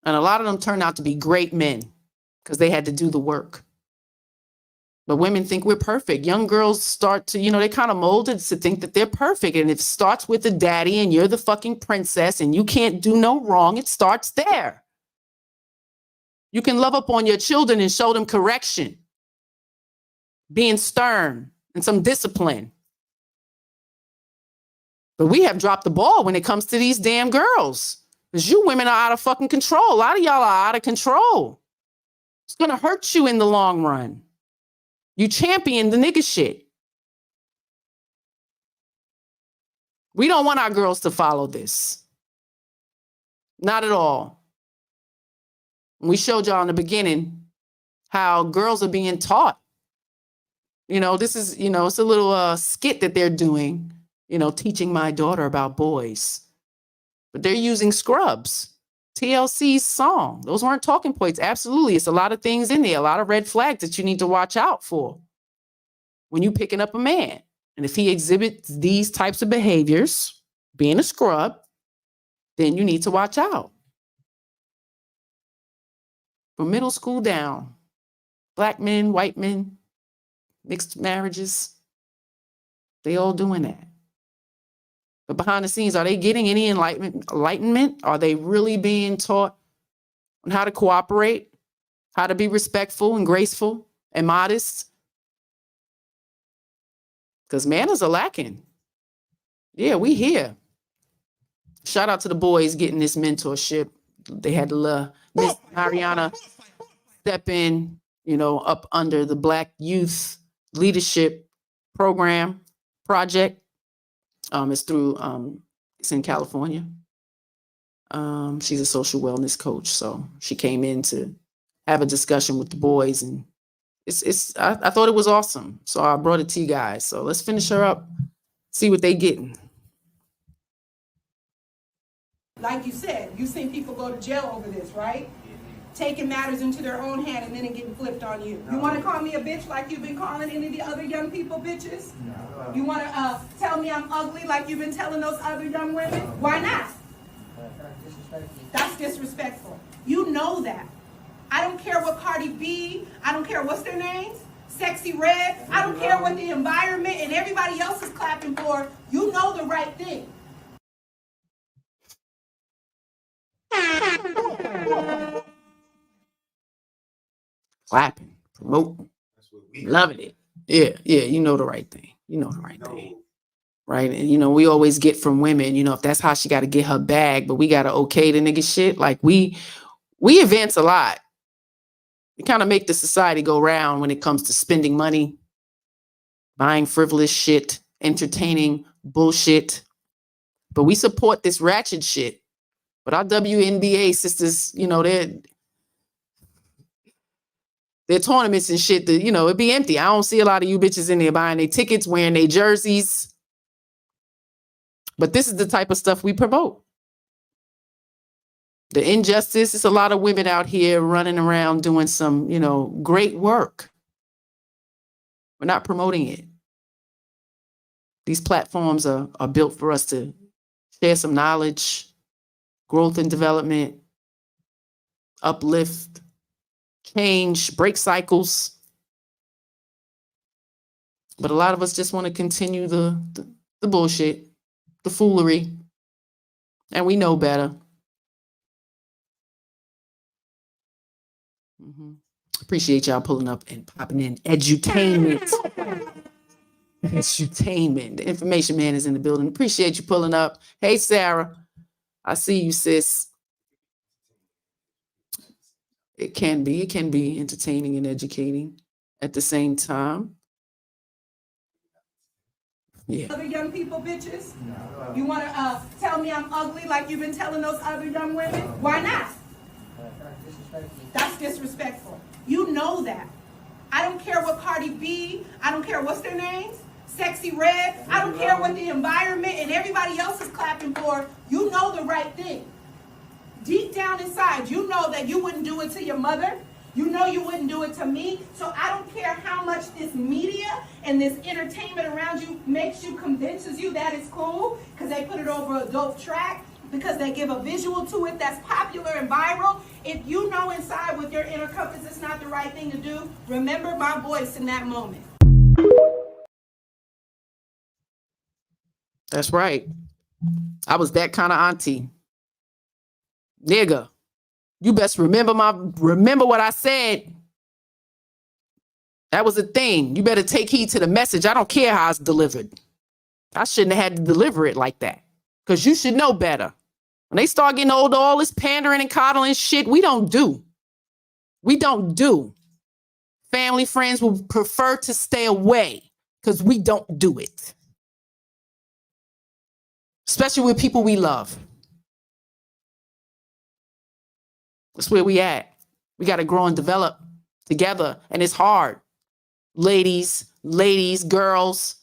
And a lot of them turn out to be great men because they had to do the work. But women think we're perfect. Young girls start to, they kind of molded to think that they're perfect. And it starts with the daddy and you're the fucking princess and you can't do no wrong. It starts there. You can love up on your children and show them correction, being stern and some discipline. But we have dropped the ball when it comes to these damn girls. Because you women are out of fucking control. A lot of y'all are out of control. It's going to hurt you in the long run. You champion the nigga shit. We don't want our girls to follow this. Not at all. We showed y'all in the beginning how girls are being taught. This is, it's a little skit that they're doing, teaching my daughter about boys. But they're using scrubs TLC's song. Those weren't talking points. Absolutely. It's a lot of things in there, a lot of red flags that you need to watch out for when you're picking up a man. And if he exhibits these types of behaviors, being a scrub, then you need to watch out. From middle school down, black men, white men, mixed marriages, they all doing that. But behind the scenes, are they getting any enlightenment? Are they really being taught on how to cooperate, how to be respectful and graceful and modest? Because manners are lacking. Yeah, we here. Shout out to the boys getting this mentorship. They had to Miss Mariana step in, up under the Black Youth Leadership Program project. It's through, it's in California. She's a social wellness coach. So she came in to have a discussion with the boys, and I thought it was awesome. So I brought it to you guys. So let's finish her up, see what they getting. Like you said, you've seen people go to jail over this, right? Taking matters into their own hand and then it getting flipped on you. You want to call me a bitch like you've been calling any of the other young people bitches? No. You want to tell me I'm ugly like you've been telling those other young women? Why not? That's disrespectful. You know that. I don't care what Cardi B, I don't care what's their names, Sexy Red, I don't care what the environment and everybody else is clapping for. You know the right thing. Clapping, promoting, loving it. Yeah, you know the right thing. You know the right thing. Right? And, we always get from women, if that's how she got to get her bag, but we got to okay the nigga shit. Like, we advance a lot. We kind of make the society go round when it comes to spending money, buying frivolous shit, entertaining bullshit. But we support this ratchet shit. But our WNBA sisters, their tournaments and shit, it'd be empty. I don't see a lot of you bitches in there buying their tickets, wearing their jerseys. But this is the type of stuff we promote. The injustice, it's a lot of women out here running around doing some, great work. We're not promoting it. These platforms are built for us to share some knowledge, growth and development, uplift, change, break cycles. But a lot of us just want to continue the bullshit, the foolery, and we know better. Appreciate y'all pulling up and popping in. Edutainment. Edutainment. The information man is in the building. Appreciate you pulling up. Hey, Sarah. I see you, sis. It can be entertaining and educating at the same time. Yeah. Other young people bitches? No. You want to tell me I'm ugly like you've been telling those other young women? Why not? That's disrespectful. You know that. I don't care what Cardi B, I don't care what's their names, Sexy Red, I don't care what the environment and everybody else is clapping for. You know the right thing. Deep down inside, you know that you wouldn't do it to your mother. You know you wouldn't do it to me. So I don't care how much this media and this entertainment around you convinces you that it's cool because they put it over a dope track, because they give a visual to it that's popular and viral. If you know inside with your inner compass it's not the right thing to do, remember my voice in that moment. That's right. I was that kind of auntie. Nigga, you best remember what I said. That was a thing. You better take heed to the message. I don't care how it's delivered. I shouldn't have had to deliver it like that, because you should know better. When they start getting older, all this pandering and coddling shit, we don't do. We don't do. Family, friends will prefer to stay away because we don't do it. Especially with people we love. That's where we at. We got to grow and develop together. And it's hard. Ladies, girls,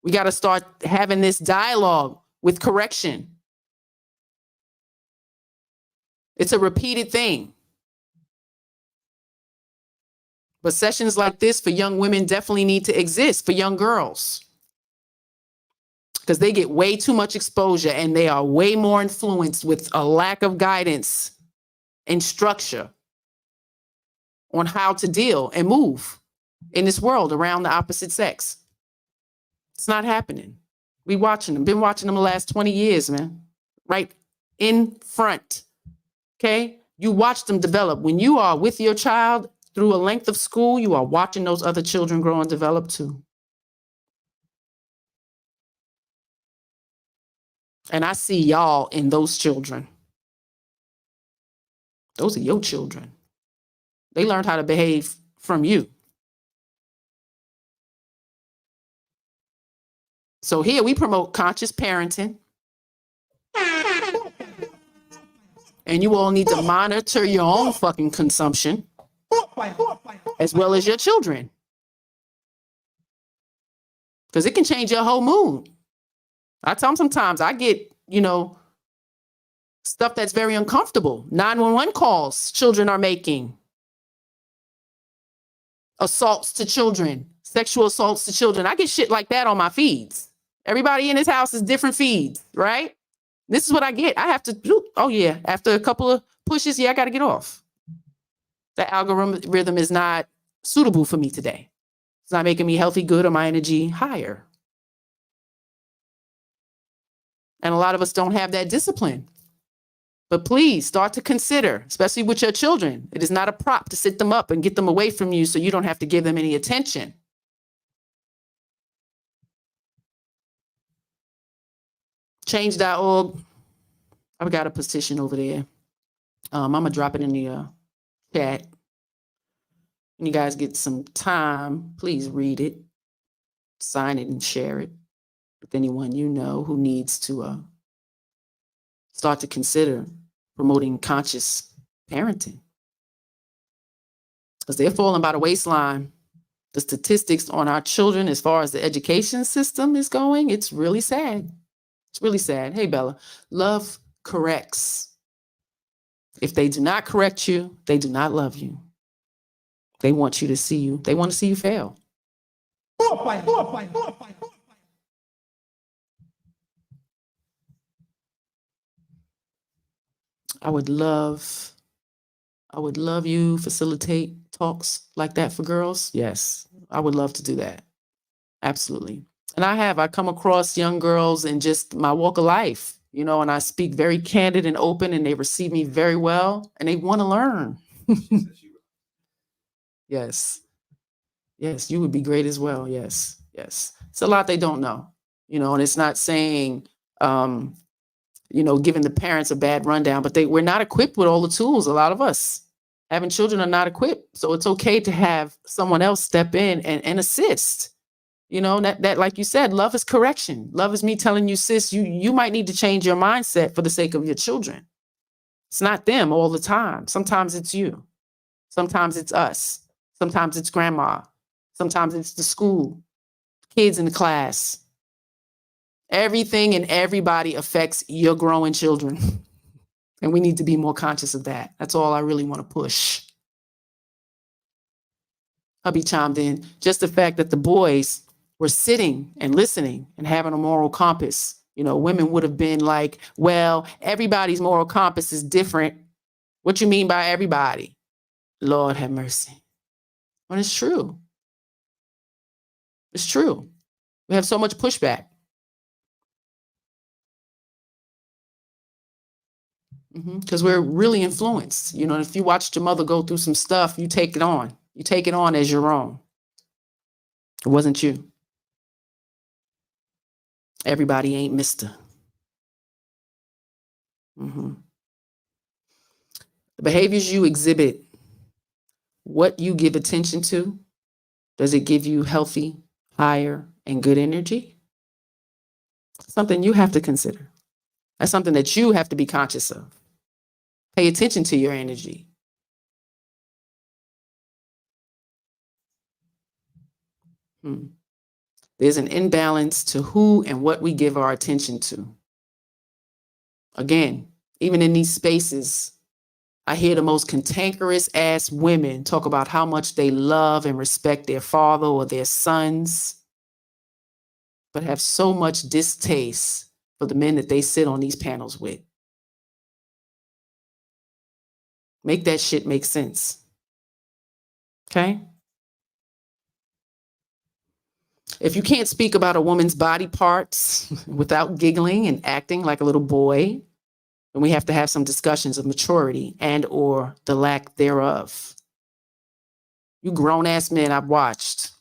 we got to start having this dialogue with correction. It's a repeated thing. But sessions like this for young women definitely need to exist for young girls, because they get way too much exposure and they are way more influenced with a lack of guidance and structure on how to deal and move in this world around the opposite sex. It's not happening. We watching them, been watching them the last 20 years, man, right in front. Okay. You watch them develop. When you are with your child through a length of school, you are watching those other children grow and develop too. And I see y'all in those children. Those are your children. They learned how to behave from you. So here we promote conscious parenting. And you all need to monitor your own fucking consumption as well as your children. Because it can change your whole mood. I tell them sometimes I get, stuff that's very uncomfortable. 911 calls children are making. Assaults to children, sexual assaults to children. I get shit like that on my feeds. Everybody in this house is different feeds, right? This is what I get. I have to do, oh yeah, after a couple of pushes, I got to get off. The algorithm is not suitable for me today. It's not making me healthy, good, or my energy higher. And a lot of us don't have that discipline. But please start to consider, especially with your children, it is not a prop to sit them up and get them away from you so you don't have to give them any attention. Change.org. I've got a petition over there. I'm going to drop it in the chat. When you guys get some time, please read it, sign it, and share it with anyone you know who needs to start to consider promoting conscious parenting. Because they're falling by the waistline. The statistics on our children as far as the education system is going, it's really sad. It's really sad. Hey, Bella, love corrects. If they do not correct you, they do not love you. They want you to see you. They want to see you fail. I would love you facilitate talks like that for girls. Yes, I would love to do that. Absolutely. And I come across young girls in just my walk of life, and I speak very candid and open, and they receive me very well, and they want to learn. Yes. Yes, you would be great as well. Yes. Yes. It's a lot they don't know, and it's not saying, giving the parents a bad rundown, but we're not equipped with all the tools. A lot of us having children are not equipped. So it's okay to have someone else step in and assist. That like you said, love is correction. Love is me telling you, sis, you might need to change your mindset for the sake of your children. It's not them all the time. Sometimes it's you. Sometimes it's us. Sometimes it's grandma. Sometimes it's the school, kids in the class. Everything and everybody affects your growing children. And we need to be more conscious of that. That's all I really want to push. Hubby chimed in. Just the fact that the boys were sitting and listening and having a moral compass. Women would have been like, well, everybody's moral compass is different. What you mean by everybody? Lord have mercy. But it's true. It's true. We have so much pushback. Because we're really influenced. If you watched your mother go through some stuff, you take it on. You take it on as your own. It wasn't you. Everybody ain't Mr. The behaviors you exhibit, what you give attention to, does it give you healthy, higher, and good energy? Something you have to consider. That's something that you have to be conscious of. Pay attention to your energy. There's an imbalance to who and what we give our attention to. Again, even in these spaces, I hear the most cantankerous ass women talk about how much they love and respect their father or their sons, but have so much distaste for the men that they sit on these panels with. Make that shit make sense. Okay? If you can't speak about a woman's body parts without giggling and acting like a little boy, then we have to have some discussions of maturity and or the lack thereof. You grown-ass men, I've watched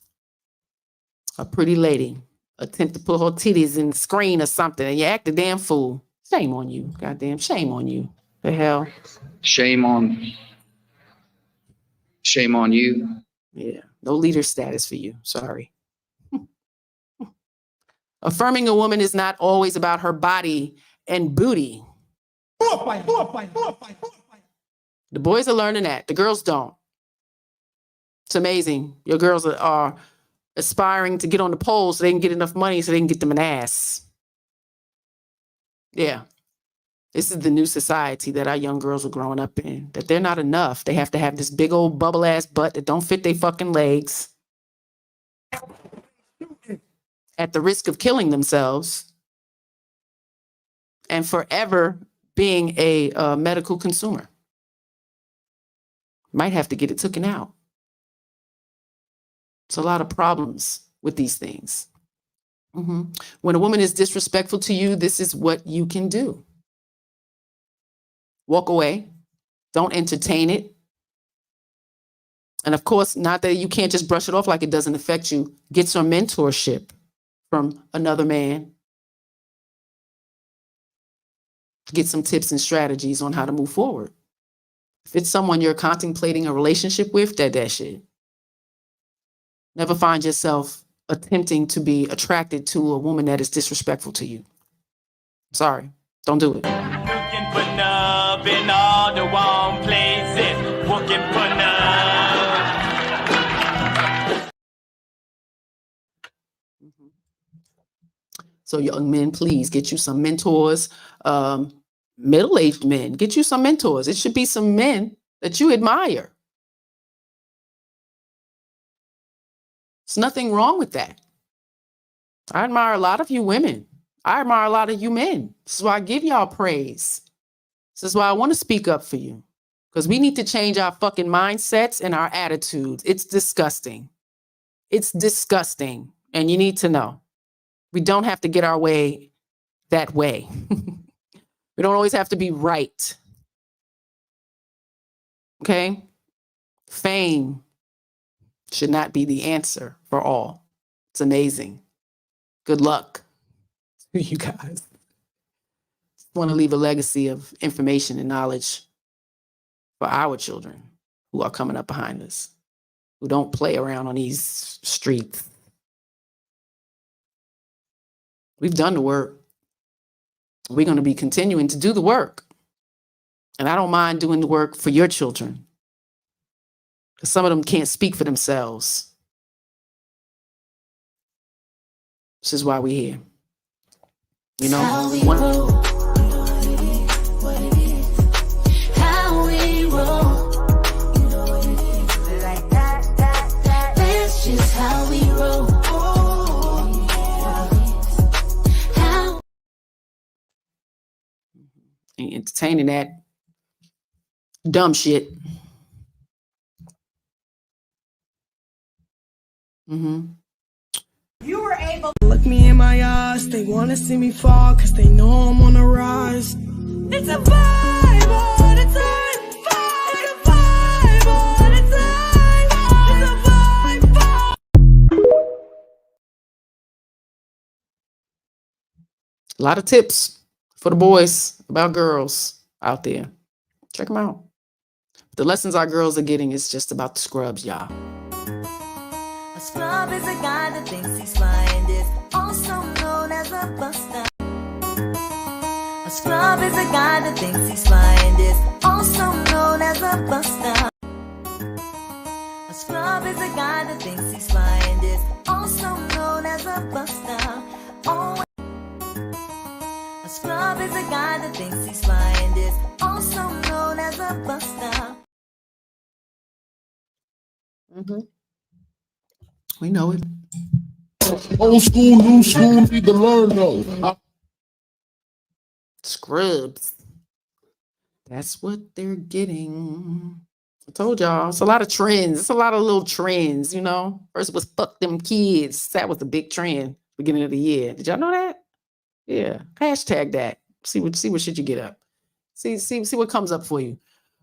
a pretty lady attempt to put her titties in the screen or something, and you act a damn fool. Shame on you. Goddamn shame on you. The hell? Shame on you. Yeah, no leader status for you. Sorry. Affirming a woman is not always about her body and booty. The boys are learning that. The girls don't. It's amazing. Your girls are aspiring to get on the polls so they can get enough money so they can get them an ass. Yeah. This is the new society that our young girls are growing up in, that they're not enough. They have to have this big old bubble ass butt that don't fit their fucking legs at the risk of killing themselves and forever being a medical consumer. Might have to get it taken out. It's a lot of problems with these things. When a woman is disrespectful to you, this is what you can do. Walk away. Don't entertain it. And of course, not that you can't just brush it off like it doesn't affect you. Get some mentorship from another man. Get some tips and strategies on how to move forward. If it's someone you're contemplating a relationship with, that shit. Never find yourself attempting to be attracted to a woman that is disrespectful to you. Sorry, don't do it. Looking for love in all the wrong places. Looking for love. So young men, please get you some mentors. Middle-aged men, get you some mentors. It should be some men that you admire. There's nothing wrong with that. I admire a lot of you women. I admire a lot of you men. This is why I give y'all praise. This is why I want to speak up for you. Because we need to change our fucking mindsets and our attitudes. It's disgusting. It's disgusting. And you need to know. We don't have to get our way that way. We don't always have to be right. Okay? Fame should not be the answer for all. It's amazing. Good luck to you guys. Want to leave a legacy of information and knowledge for our children who are coming up behind us, who don't play around on these streets. We've done the work. We're going to be continuing to do the work. And I don't mind doing the work for your children. Because some of them can't speak for themselves. This is why we're here. You know, how we roll. That's just how we roll. Entertaining that dumb shit. You were able to look me in my eyes. They want to see me fall because they know I'm on the rise. It's a vibe all the time. It's a vibe all the time. It's a vibe. A lot of tips for the boys about girls out there. Check them out. The lessons our girls are getting is just about the scrubs, y'all. A scrub is a guy that thinks he's flying, is also known as a buster. A scrub is a guy that thinks he's flying, is also known as a buster. A scrub is a guy that thinks he's flying, is also known as a buster. Always. A scrub is a guy that thinks he's flying, is also known as a a bus stop. We know it. Old school, new school, need to learn though. Scrubs. That's what they're getting. I told y'all, it's a lot of trends. It's a lot of little trends, you know. First was fuck them kids. That was the big trend beginning of the year. Did y'all know that? Yeah. Hashtag that. See what shit you get up. See what comes up for you.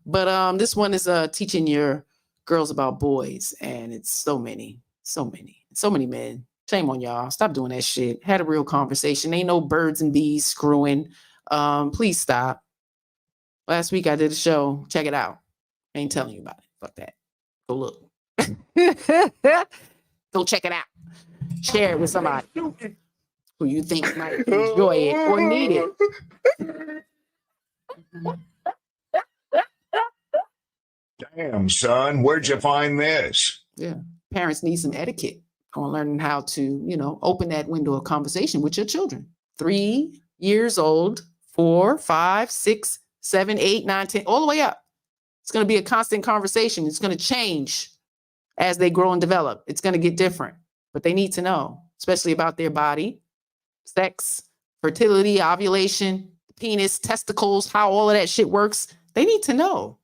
But this one is teaching your girls about boys, and it's so many men. Shame on y'all. Stop doing that shit. Had a real conversation. Ain't no birds and bees screwing. Please stop. Last week I did a show. Check it out. I ain't telling you about it. Fuck that. Go look. Go check it out. Share it with somebody who you think might enjoy it or need it. Damn, son, where'd you find this? Yeah. Parents need some etiquette on learning how to, open that window of conversation with your children. 3 years old, 4, 5, 6, 7, 8, 9, 10, all the way up. It's going to be a constant conversation. It's going to change as they grow and develop. It's going to get different, but they need to know, especially about their body, sex, fertility, ovulation, penis, testicles, how all of that shit works. They need to know.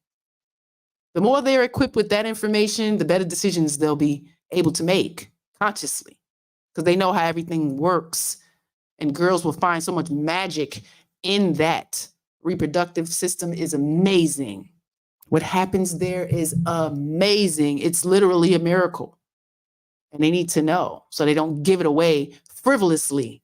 The more they're equipped with that information, the better decisions they'll be able to make consciously, because they know how everything works. And girls will find so much magic in that. Reproductive system is amazing. What happens there is amazing. It's literally a miracle. And they need to know so they don't give it away frivolously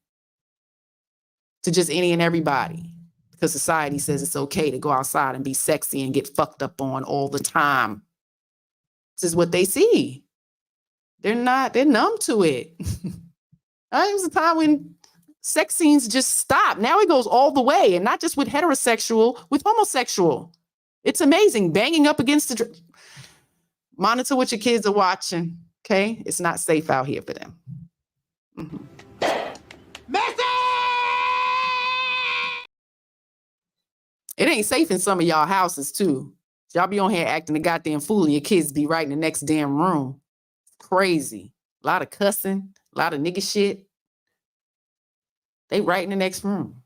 to just any and everybody. Because society says it's okay to go outside and be sexy and get fucked up on all the time. This is what they see. They're numb to it. It was a time when sex scenes just stopped. Now it goes all the way, and not just with heterosexual, with homosexual. It's amazing. Banging up against the... Monitor what your kids are watching, okay? It's not safe out here for them. It ain't safe in some of y'all houses, too. Y'all be on here acting a goddamn fool, and your kids be right in the next damn room. Crazy. A lot of cussing, a lot of nigga shit. They right in the next room.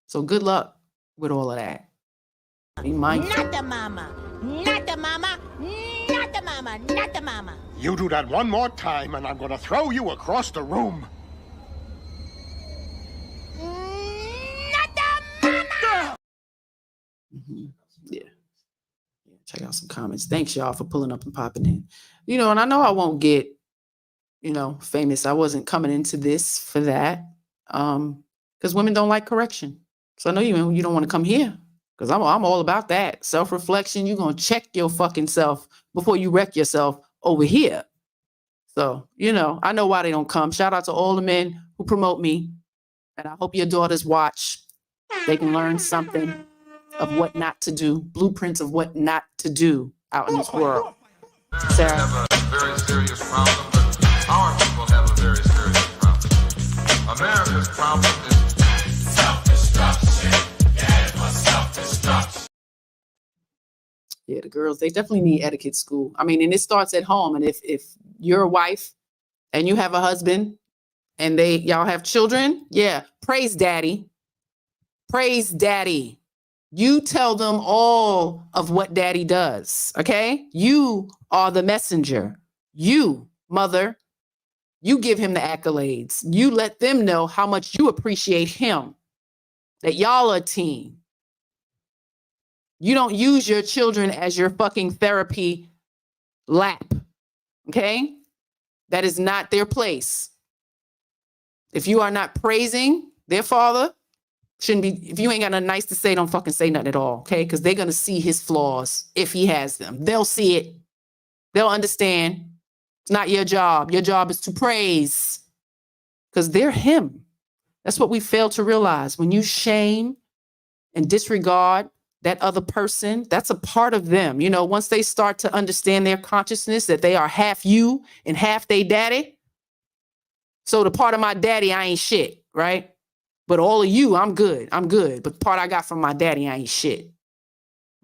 So good luck with all of that. Be mindful. Not the mama. Not the mama. Not the mama. Not the mama. You do that one more time, and I'm going to throw you across the room. Yeah. Check out some comments. Thanks, y'all, for pulling up and popping in. And I know I won't get, famous. I wasn't coming into this for that. Because women don't like correction. So I know you don't want to come here. Because I'm all about that. Self-reflection. You're going to check your fucking self before you wreck yourself over here. So, I know why they don't come. Shout out to all the men who promote me. And I hope your daughters watch. They can learn something of what not to do, blueprints of what not to do out in this world. Sarah? Have a very serious problem, but our people have a very serious problem. America's problem is self-destruction. Yeah, it was self-destruction. Yeah, the girls, they definitely need etiquette school. I mean, and it starts at home. And if you're a wife and you have a husband and y'all have children, yeah, praise daddy. Praise daddy. You tell them all of what daddy does, okay? You are the messenger. You, mother, you give him the accolades. You let them know how much you appreciate him, that y'all are a team. You don't use your children as your fucking therapy lap, okay? That is not their place. If you are not praising their father, shouldn't be, if you ain't got nothing nice to say, don't fucking say nothing at all, okay? Because they're going to see his flaws if he has them. They'll see it. They'll understand. It's not your job. Your job is to praise because they're him. That's what we fail to realize. When you shame and disregard that other person, that's a part of them. Once they start to understand their consciousness that they are half you and half they daddy. So the part of my daddy, I ain't shit, right? But all of you, I'm good. But the part I got from my daddy, I ain't shit.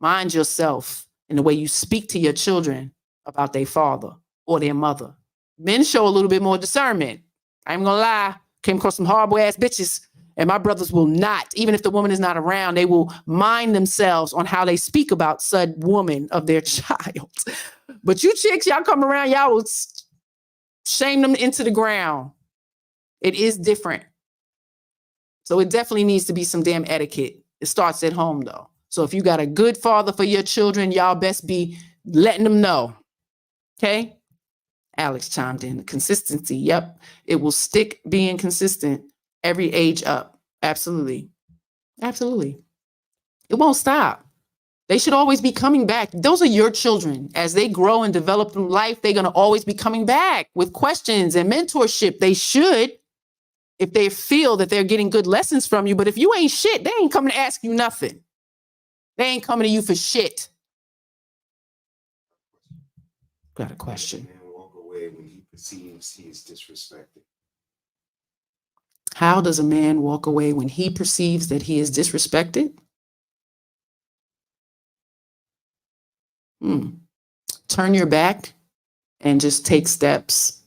Mind yourself in the way you speak to your children about their father or their mother. Men show a little bit more discernment. I ain't gonna lie, came across some horrible ass bitches, and my brothers will not, even if the woman is not around, they will mind themselves on how they speak about said woman of their child. But you chicks, y'all come around, y'all will shame them into the ground. It is different. So it definitely needs to be some damn etiquette. It starts at home though. So if you got a good father for your children, y'all best be letting them know. Okay? Alex chimed in. Consistency. Yep. It will stick being consistent every age up. Absolutely. Absolutely. It won't stop. They should always be coming back. Those are your children. As they grow and develop through life, they're going to always be coming back with questions and mentorship. They should, if they feel that they're getting good lessons from you. But if you ain't shit, they ain't coming to ask you nothing. They ain't coming to you for shit. Got a question. Walk away when he perceives he is disrespected. How does a man walk away when he perceives that he is disrespected? Turn your back and just take steps.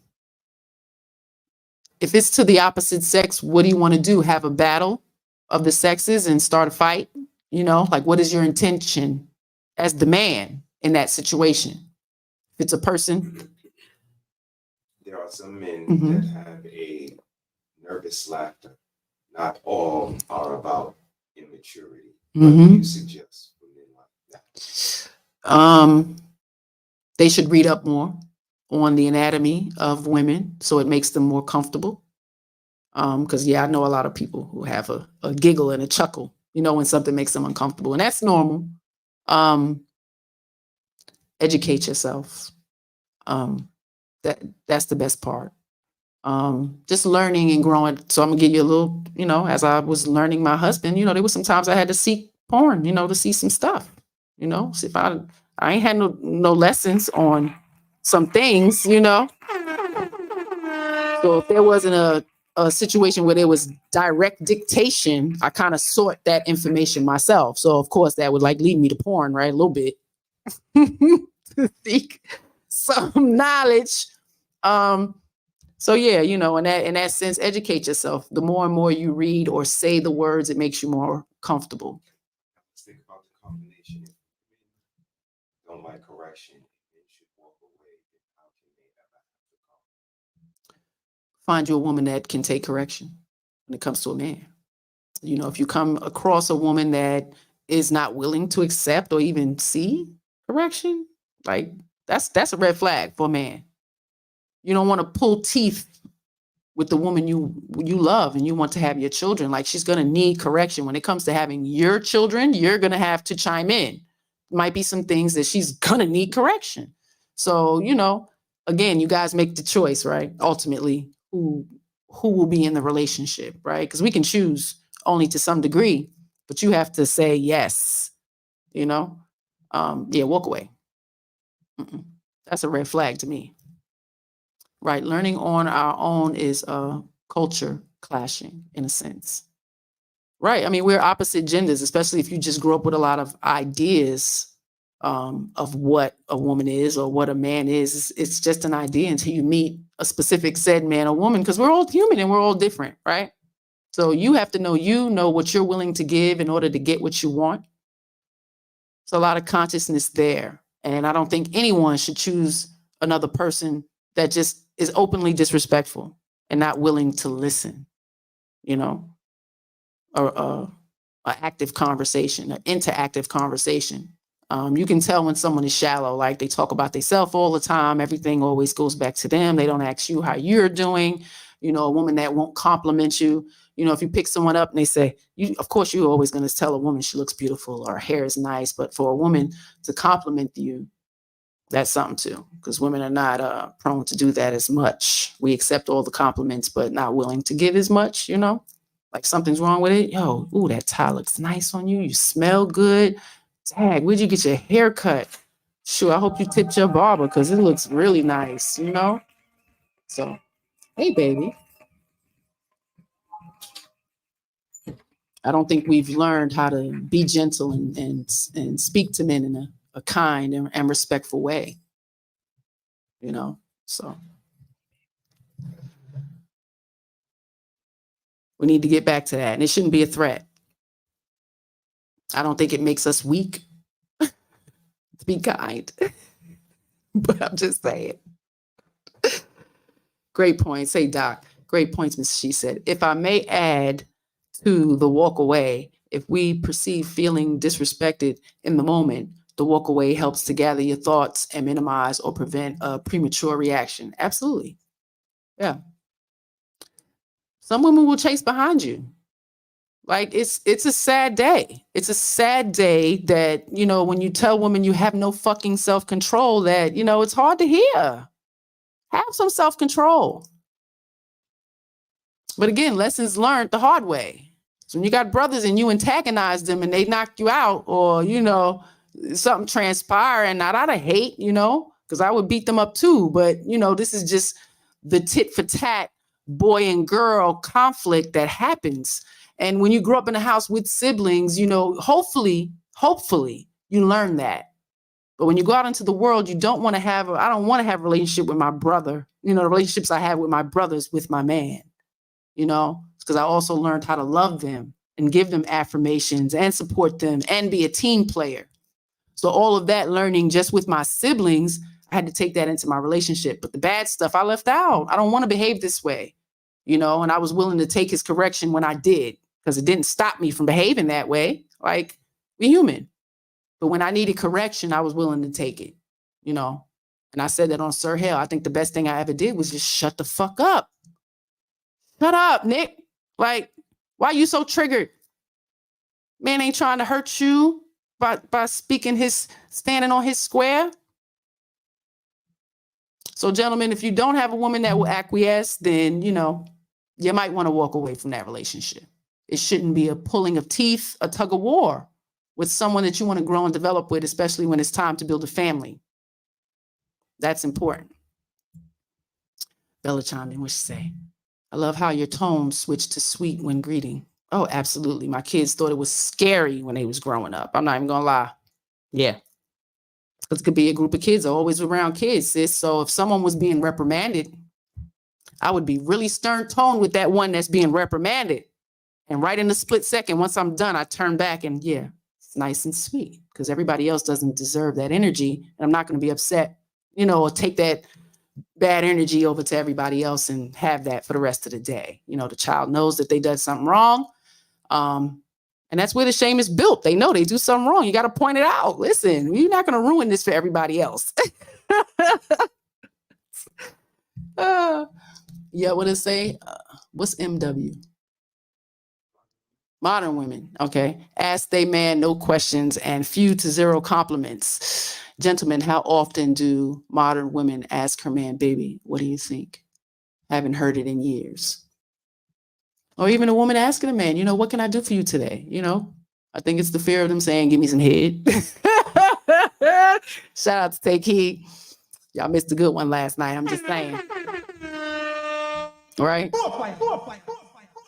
If it's to the opposite sex, what do you want to do? Have a battle of the sexes and start a fight? You know, like what is your intention as the man in that situation? If it's a person. There are some men that have a nervous laughter. Not all are about immaturity. What do you suggest for men like that? They should read up more on the anatomy of women so it makes them more comfortable. Because I know a lot of people who have a giggle and a chuckle, you know, when something makes them uncomfortable, and that's normal. Educate yourself. That's the best part. Just learning and growing. So I'm gonna give you a little, you know, as I was learning my husband, you know, there was some times I had to seek porn, you know, to see some stuff, you know. So if I ain't had no lessons on some things, you know. So if there wasn't a situation where there was direct dictation, I kind of sought that information myself. So of course that would like lead me to porn, right? A little bit. To seek some knowledge. So yeah, you know, in that sense, educate yourself. The more and more you read or say the words, it makes you more comfortable. Let's think about the combination. If men don't like correction, men should walk away. How can they ever have to come? Find you a woman that can take correction when it comes to a man. You know, if you come across a woman that is not willing to accept or even see correction, like that's a red flag for a man. You don't want to pull teeth with the woman you love and you want to have your children. Like, she's going to need correction. When it comes to having your children, you're going to have to chime in. Might be some things that she's going to need correction. So, you know, again, you guys make the choice, right? Ultimately, who will be in the relationship, right? Because we can choose only to some degree, but you have to say yes, you know? Walk away. That's a red flag to me. Right, learning on our own is culture clashing in a sense. Right, I mean, we're opposite genders, especially if you just grew up with a lot of ideas of what a woman is or what a man is. It's just an idea until you meet a specific said man or woman, because we're all human and we're all different, right? So you have to know what you're willing to give in order to get what you want. So a lot of consciousness there. And I don't think anyone should choose another person that just is openly disrespectful and not willing to listen, you know, or an active conversation, an interactive conversation. You can tell when someone is shallow, like they talk about themselves all the time. Everything always goes back to them. They don't ask you how you're doing. You know, a woman that won't compliment you. You know, if you pick someone up and they say, of course, you're always going to tell a woman she looks beautiful or her hair is nice. But for a woman to compliment you, that's something too, because women are not prone to do that as much. We accept all the compliments, but not willing to give as much, you know, like something's wrong with it. Yo, ooh, that tie looks nice on you. You smell good. Dang, where'd you get your hair cut? Sure, I hope you tipped your barber because it looks really nice, you know? So, hey, baby. I don't think we've learned how to be gentle and speak to men in a kind and respectful way, you know, so. We need to get back to that, and it shouldn't be a threat. I don't think it makes us weak to be kind, but I'm just saying. Great point. Say, Doc. Great points, Mrs.SheSaid. If I may add to the walk away, if we perceive feeling disrespected in the moment, the walk away helps to gather your thoughts and minimize or prevent a premature reaction. Absolutely. Yeah. Some women will chase behind you. Like it's a sad day. It's a sad day that, you know, when you tell women you have no fucking self-control, that, you know, it's hard to hear. Have some self-control. But again, lessons learned the hard way. So when you got brothers and you antagonize them and they knock you out, or, you know, something transpire, and not out of hate, you know, because I would beat them up too. But, you know, this is just the tit for tat boy and girl conflict that happens. And when you grow up in a house with siblings, you know, hopefully you learn that. But when you go out into the world, you don't want to have, I don't want to have a relationship with my brother. You know, the relationships I have with my brothers, with my man, you know, because I also learned how to love them and give them affirmations and support them and be a team player. So all of that learning just with my siblings, I had to take that into my relationship. But the bad stuff I left out. I don't want to behave this way, you know, and I was willing to take his correction when I did, because it didn't stop me from behaving that way. Like, we're human. But when I needed correction, I was willing to take it, you know. And I said that on Sir Hale. I think the best thing I ever did was just shut the fuck up. Shut up, Nick. Like, why are you so triggered? Man ain't trying to hurt you by standing on his square. So, gentlemen, if you don't have a woman that will acquiesce, then, you know, you might want to walk away from that relationship. It shouldn't be a pulling of teeth, a tug of war with someone that you want to grow and develop with, especially when it's time to build a family. That's important. Bella chimed in, what she say? I love how your tone switched to sweet when greeting. Oh, absolutely. My kids thought it was scary when they was growing up. I'm not even gonna lie. Yeah. Because it could be a group of kids always around kids, sis. So if someone was being reprimanded, I would be really stern toned with that one that's being reprimanded. And right in the split second, once I'm done, I turn back and yeah, it's nice and sweet, because everybody else doesn't deserve that energy. And I'm not going to be upset, you know, or take that bad energy over to everybody else and have that for the rest of the day. You know, the child knows that they did something wrong. And that's where the shame is built. They know they do something wrong. You got to point it out. Listen, you're not going to ruin this for everybody else. Yeah, what did it say? What's MW? Modern women, okay. Ask they man no questions and few to zero compliments. Gentlemen, how often do modern women ask her man, baby, what do you think? Haven't heard it in years. Or even a woman asking a man, you know, what can I do for you today? You know, I think it's the fear of them saying, give me some head. Shout out to Take Heed. Y'all missed a good one last night. I'm just saying. Right?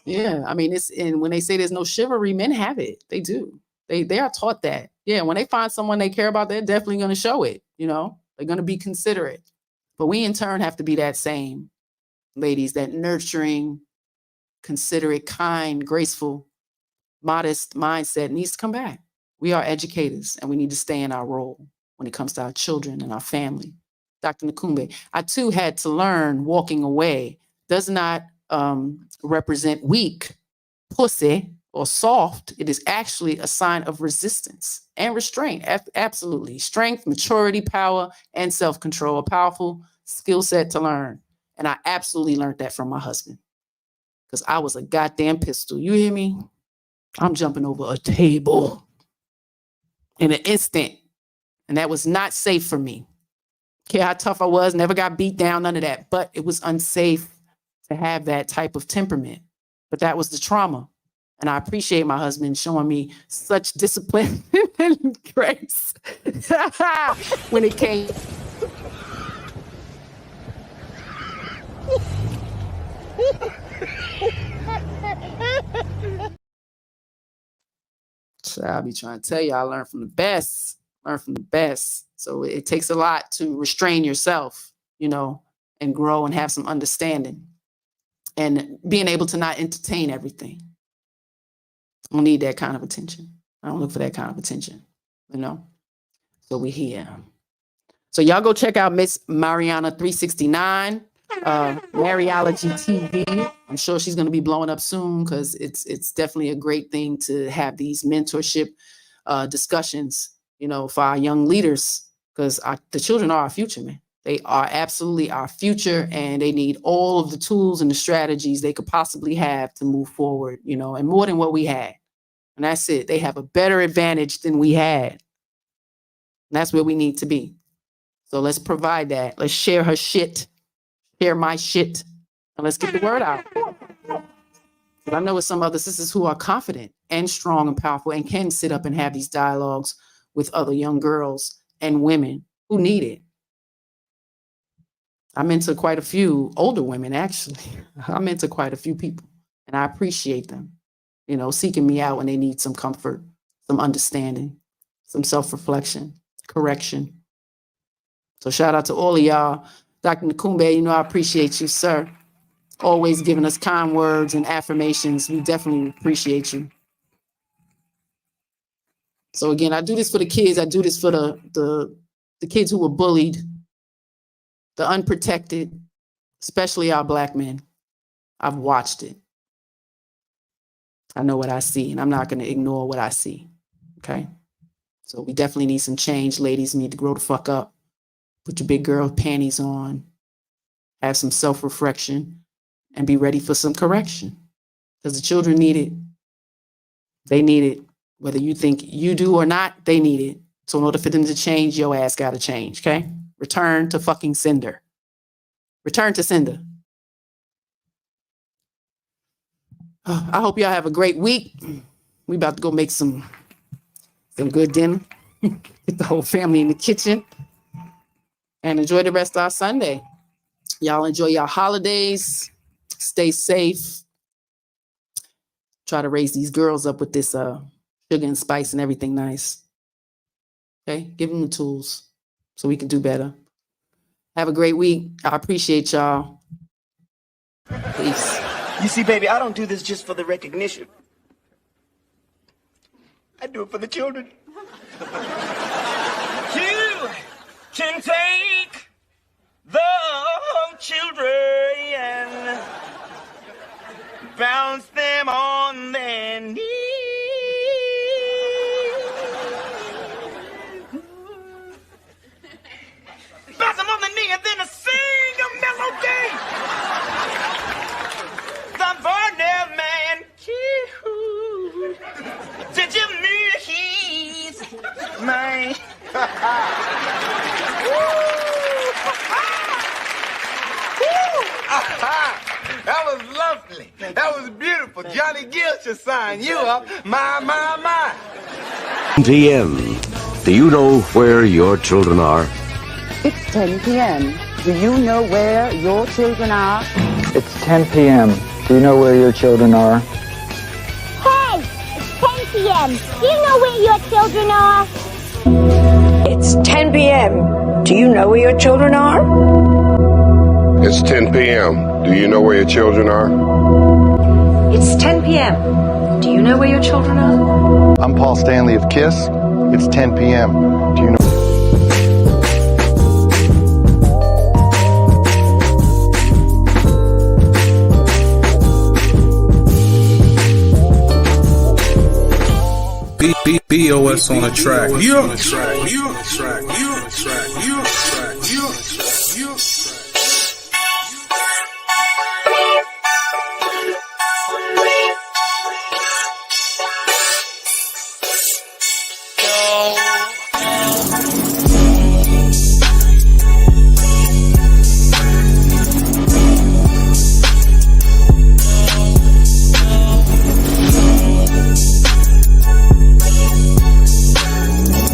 Yeah, I mean, and when they say there's no chivalry, men have it. They do. They are taught that. Yeah, when they find someone they care about, they're definitely going to show it. You know, they're going to be considerate. But we in turn have to be that same, ladies, that nurturing, considerate, kind, graceful, modest mindset needs to come back. We are educators and we need to stay in our role when it comes to our children and our family. Dr. Nakumbe, I too had to learn walking away does not represent weak, pussy, or soft. It is actually a sign of resistance and restraint. Absolutely. Strength, maturity, power, and self-control. A powerful skill set to learn. And I absolutely learned that from my husband, because I was a goddamn pistol. You hear me? I'm jumping over a table in an instant. And that was not safe for me. Care how tough I was, never got beat down, none of that. But it was unsafe to have that type of temperament. But that was the trauma. And I appreciate my husband showing me such discipline and grace when it came. So I'll be trying to tell you, I learn from the best. Learn from the best. So it takes a lot to restrain yourself, you know, and grow and have some understanding and being able to not entertain everything. I don't need that kind of attention. I don't look for that kind of attention, you know. So we here. So y'all go check out Miss Mariana 369, Mariology TV. I'm sure she's going to be blowing up soon because it's definitely a great thing to have these mentorship discussions, you know, for our young leaders, because the children are our future, man. They are absolutely our future, and they need all of the tools and the strategies they could possibly have to move forward, you know, and more than what we had. And that's it. They have a better advantage than we had. And that's where we need to be. So let's provide that. Let's share her shit, share my shit, and let's get the word out. But I know with some other sisters who are confident and strong and powerful and can sit up and have these dialogues with other young girls and women who need it. I'm into quite a few older women, actually. I'm into quite a few people, and I appreciate them, you know, seeking me out when they need some comfort, some understanding, some self-reflection, correction. So shout out to all of y'all. Dr. Nakumbe, you know, I appreciate you, sir. Always giving us kind words and affirmations. We definitely appreciate you. So again, I do this for the kids. I do this for the kids who were bullied, the unprotected, especially our Black men. I've watched it. I know what I see, and I'm not going to ignore what I see. Okay? So we definitely need some change. Ladies need to grow the fuck up. Put your big girl panties on. Have some self-reflection and be ready for some correction. Because the children need it. They need it. Whether you think you do or not, they need it. So in order for them to change, your ass got to change, okay? Return to fucking sender. Return to sender. I hope y'all have a great week. We about to go make some good dinner. Get the whole family in the kitchen. And enjoy the rest of our Sunday. Y'all enjoy your holidays. Stay safe. Try to raise these girls up with this sugar and spice and everything nice. Okay? Give them the tools so we can do better. Have a great week. I appreciate y'all. Peace. You see, baby, I don't do this just for the recognition. I do it for the children. You can take the children and bounce them on their knees. Bounce them on the knee and then sing a melody. The Varner man, did you mean he's mine? That was lovely. That was beautiful. Johnny Gill should sign you up. My. 10 p.m. Do you know where your children are? It's 10 p.m. Do you know where your children are? It's 10 p.m. Do you know where your children are? Hey, it's 10 p.m. Do you know where your children are? It's 10 p.m. Do you know where your children are? It's 10 p.m. Do you know where your children are? It's 10 p.m. Do you know where your children are? I'm Paul Stanley of KISS. It's 10 p.m. Do you know? BOS on a track. You on the track.